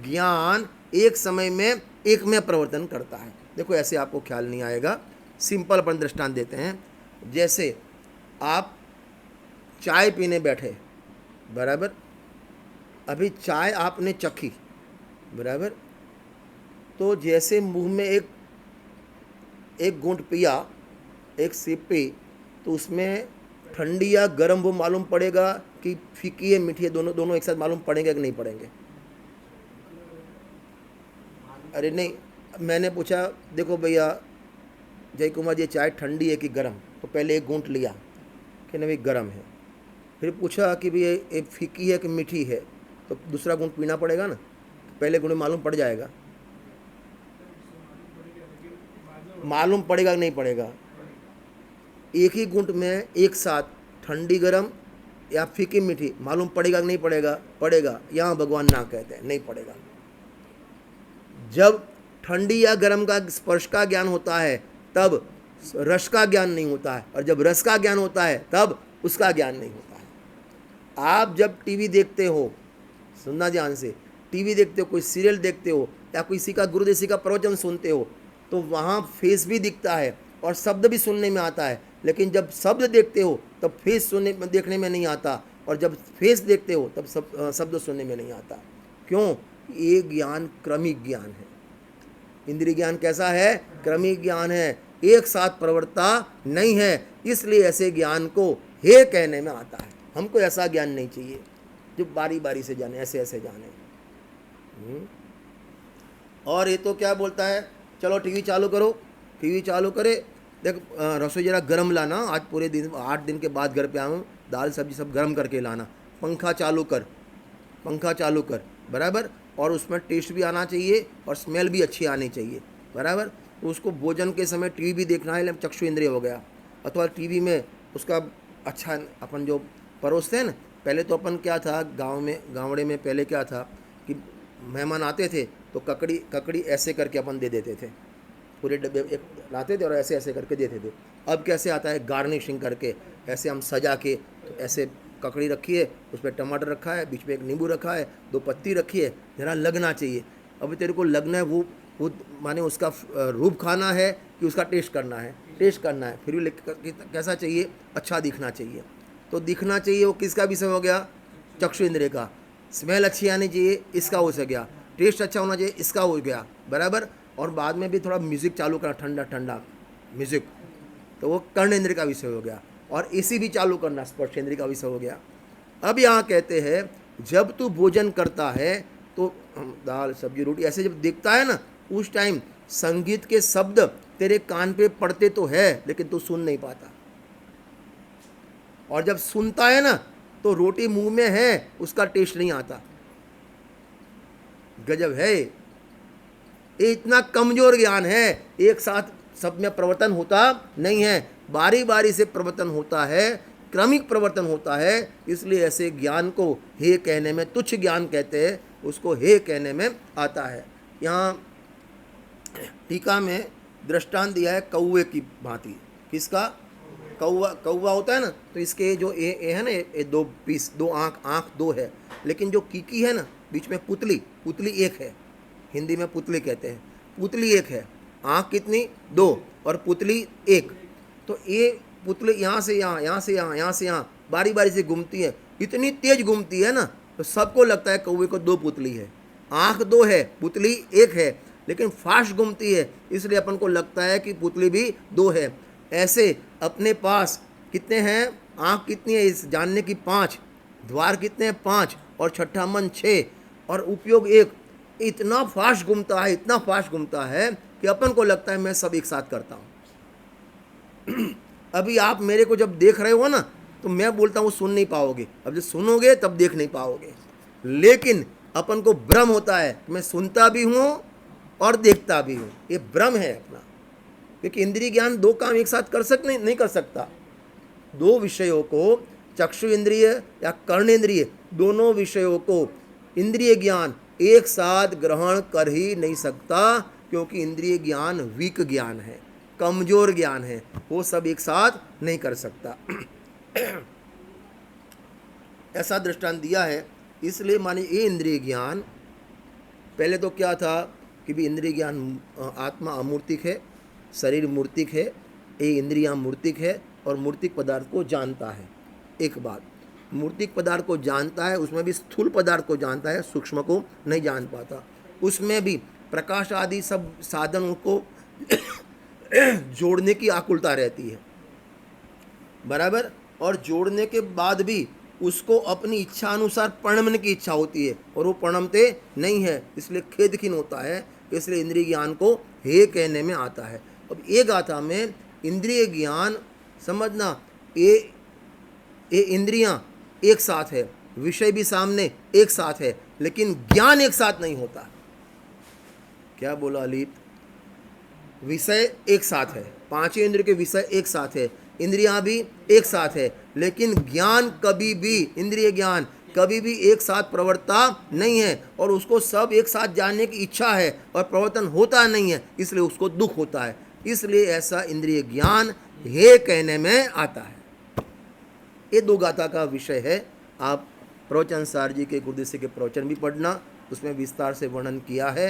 ज्ञान एक समय में एक में प्रवर्तन करता है। देखो, ऐसे आपको ख्याल नहीं आएगा, सिंपल अपन दृष्टांत देते हैं। जैसे आप चाय पीने बैठे, बराबर, अभी चाय आपने चखी, बराबर, तो जैसे मुंह में एक घूंट पिया, एक सिप पी, तो उसमें ठंडी या गर्म वो मालूम पड़ेगा कि फीकी है, मीठी है, दोनों एक साथ मालूम पड़ेंगे कि नहीं पड़ेंगे? अरे नहीं, मैंने पूछा, देखो भैया जय कुमार, ये चाय ठंडी है कि गर्म? तो पहले एक घूंट लिया कि नहीं भाई गर्म है, फिर पूछा कि भाई ये फीकी है कि मीठी है, तो दूसरा घूंट पीना पड़ेगा ना, पहले घूंट मालूम पड़ जाएगा। मालूम पड़ेगा कि नहीं पड़ेगा? एक ही घूंट में एक साथ ठंडी गर्म या फीकी मीठी मालूम पड़ेगा कि नहीं पड़ेगा? पड़ेगा। यहाँ भगवान ना कहते हैं, नहीं पड़ेगा। जब ठंडी या गर्म का स्पर्श का ज्ञान होता है तब रस का ज्ञान नहीं होता है, और जब रस का ज्ञान होता है तब उसका ज्ञान नहीं होता है। आप जब टीवी देखते हो, सुनना ध्यान से, टीवी देखते हो, कोई सीरियल देखते हो, या किसी का गुरुदेव का प्रवचन सुनते हो, तो वहाँ फेस भी दिखता है और शब्द भी सुनने में आता है, लेकिन जब शब्द देखते हो तब फेस देखने में नहीं आता, और जब फेस देखते हो तब शब्द सुनने में नहीं आता। क्यों? ये ज्ञान क्रमिक ज्ञान है। इंद्रिय ज्ञान कैसा है? क्रमिक ज्ञान है, एक साथ प्रवृत्ता नहीं है, इसलिए ऐसे ज्ञान को हे कहने में आता है। हमको ऐसा ज्ञान नहीं चाहिए जो बारी बारी से जाने, ऐसे ऐसे जाने। और ये तो क्या बोलता है, चलो टीवी चालू करो, टीवी चालू करे, देख रसोई जरा गर्म लाना, आज पूरे दिन 8 दिन के बाद घर पे आऊँ, दाल सब्जी सब गर्म करके लाना, पंखा चालू कर, पंखा चालू कर, बराबर, और उसमें टेस्ट भी आना चाहिए और स्मेल भी अच्छी आनी चाहिए, बराबर। तो उसको भोजन के समय टीवी भी देखना है, चक्षु इंद्रिय हो गया, अथवा टीवी में उसका अच्छा अपन जो परोसते हैं ना, पहले तो अपन क्या था, गांव में, गाँवड़े में पहले क्या था कि मेहमान आते थे तो ककड़ी ऐसे करके अपन दे देते थे, पूरे डब्बे एक लाते थे और ऐसे ऐसे करके देते थे। अब कैसे आता है, गार्निशिंग करके ऐसे हम सजा के, तो ऐसे ककड़ी रखी है, उस पर टमाटर रखा है, बीच में एक नींबू रखा है, 2 पत्ती रखी है, जरा लगना चाहिए। अब तेरे को लगना है, वो माने उसका रूप खाना है कि उसका टेस्ट करना है? टेस्ट करना है। फिर भी कैसा चाहिए? अच्छा दिखना चाहिए। तो दिखना चाहिए, वो किसका विषय हो गया? चक्षु इंद्रिय का। स्मेल अच्छी आनी चाहिए, इसका हो गया। टेस्ट अच्छा होना चाहिए, इसका हो गया, बराबर। और बाद में भी थोड़ा म्यूज़िक चालू करना, ठंडा ठंडा म्यूज़िक, तो वो कर्ण इंद्रिय का विषय हो गया। और इसी भी चालू करना, स्पर्श इंद्रिय का विषय हो गया। अब यहाँ कहते हैं, जब तू भोजन करता है तो दाल सब्जी रोटी ऐसे जब देखता है ना, उस टाइम संगीत के शब्द तेरे कान पे पड़ते तो है, लेकिन तू सुन नहीं पाता। और जब सुनता है ना, तो रोटी मुंह में है, उसका टेस्ट नहीं आता। गजब है, ये इतना कमजोर ज्ञान है, एक साथ सब में प्रवर्तन होता नहीं है, बारी बारी से प्रवर्तन होता है, क्रमिक प्रवर्तन होता है। इसलिए ऐसे ज्ञान को हे कहने में, तुच्छ ज्ञान कहते हैं, उसको हे कहने में आता है। यहाँ टीका में दृष्टांत दिया है कौवे की भांति। किसका? कौवा होता है ना, तो इसके जो ए है ना, ये 2 पीस, 2 आँख 2 है, लेकिन जो कीकी है ना, बीच में पुतली एक है, हिंदी में पुतली कहते हैं, पुतली एक है, आँख कितनी? 2, और पुतली एक। तो ये पुतली यहाँ से यहाँ, यहाँ से यहाँ, यहाँ से यहाँ बारी बारी से घूमती है, इतनी तेज घूमती है ना, तो सबको लगता है कौवे को 2 पुतली है, आँख 2 है, पुतली एक है, लेकिन फास्ट घूमती है, इसलिए अपन को लगता है कि पुतली भी 2 है। ऐसे अपने पास कितने हैं? आँख कितनी है इस जानने की? 5, द्वार कितने हैं? 5, और छठा मन 6, और उपयोग 1। इतना फास्ट घूमता है, इतना फास्ट घूमता है कि अपन को लगता है मैं सब एक साथ करता हूँ। अभी आप मेरे को जब देख रहे हो ना, तो मैं बोलता हूँ सुन नहीं पाओगे, अब जब सुनोगे तब देख नहीं पाओगे। लेकिन अपन को भ्रम होता है, मैं सुनता भी हूँ और देखता भी हूँ, ये भ्रम है अपना। क्योंकि इंद्रिय ज्ञान दो काम एक साथ नहीं कर सकता। दो विषयों को, चक्षु इंद्रिय या कर्णेंद्रिय, दोनों विषयों को इंद्रिय ज्ञान एक साथ ग्रहण कर ही नहीं सकता, क्योंकि इंद्रिय ज्ञान वीक ज्ञान है, कमजोर ज्ञान है, वो सब एक साथ नहीं कर सकता। ऐसा दृष्टांत दिया है। इसलिए माने ये इंद्रिय ज्ञान, पहले तो क्या था कि भी इंद्रिय ज्ञान, आत्मा अमूर्तिक है, शरीर मूर्तिक है, ये इंद्रियां मूर्तिक है और मूर्तिक पदार्थ को जानता है। एक बात, मूर्तिक पदार्थ को जानता है, उसमें भी स्थूल पदार्थ को जानता है, सूक्ष्म को नहीं जान पाता। उसमें भी प्रकाश आदि सब साधनों को जोड़ने की आकुलता रहती है, बराबर। और जोड़ने के बाद भी उसको अपनी इच्छा अनुसार परिणमने की इच्छा होती है और वो परिणमते नहीं है, इसलिए खेदखीन होता है। इसलिए इंद्रिय ज्ञान को हे कहने में आता है। अब ये गाथा में इंद्रिय ज्ञान समझना, ये इंद्रियां एक साथ है, विषय भी सामने एक साथ है, लेकिन ज्ञान एक साथ नहीं होता। क्या बोला अलीप? विषय एक साथ है, पांचों इंद्रिय के विषय एक साथ है, इंद्रियां भी एक साथ है, लेकिन ज्ञान कभी भी, इंद्रिय ज्ञान कभी भी एक साथ प्रवर्तता नहीं है, और उसको सब एक साथ जानने की इच्छा है और प्रवर्तन होता नहीं है, इसलिए उसको दुख होता है। इसलिए ऐसा इंद्रिय ज्ञान हे कहने में आता है। ये दो गाथा का विषय है। आप प्रवचन सार जी के गुरुदेव के प्रवचन भी पढ़ना, उसमें विस्तार से वर्णन किया है।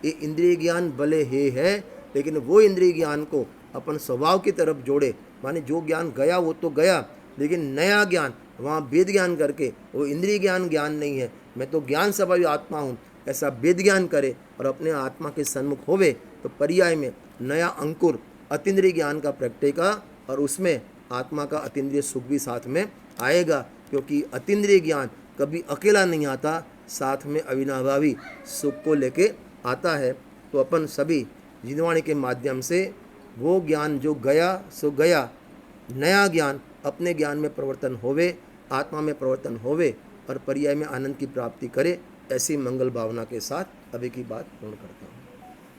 ये इंद्रिय ज्ञान भले हे है, लेकिन वो इंद्रिय ज्ञान को अपन स्वभाव की तरफ जोड़े, माने जो ज्ञान गया वो तो गया, लेकिन नया ज्ञान वहाँ वेद ज्ञान करके, वो इंद्रिय ज्ञान नहीं है, मैं तो ज्ञान स्वभावी आत्मा हूँ, ऐसा वेद ज्ञान करे और अपने आत्मा के सन्मुख होवे, तो पर्याय में नया अंकुर अतीन्द्रिय ज्ञान का प्रगटेगा और उसमें आत्मा का अतीन्द्रिय सुख भी साथ में आएगा। क्योंकि अतीन्द्रिय ज्ञान कभी अकेला नहीं आता, साथ में अविनाभावी सुख को लेके आता है। तो अपन सभी जिनवाणी के माध्यम से वो ज्ञान जो गया सो गया, नया ज्ञान अपने ज्ञान में परिवर्तन होवे, आत्मा में परिवर्तन होवे और पर्याय में आनंद की प्राप्ति करे, ऐसी मंगल भावना के साथ अभी की बात पूर्ण करता हूँ।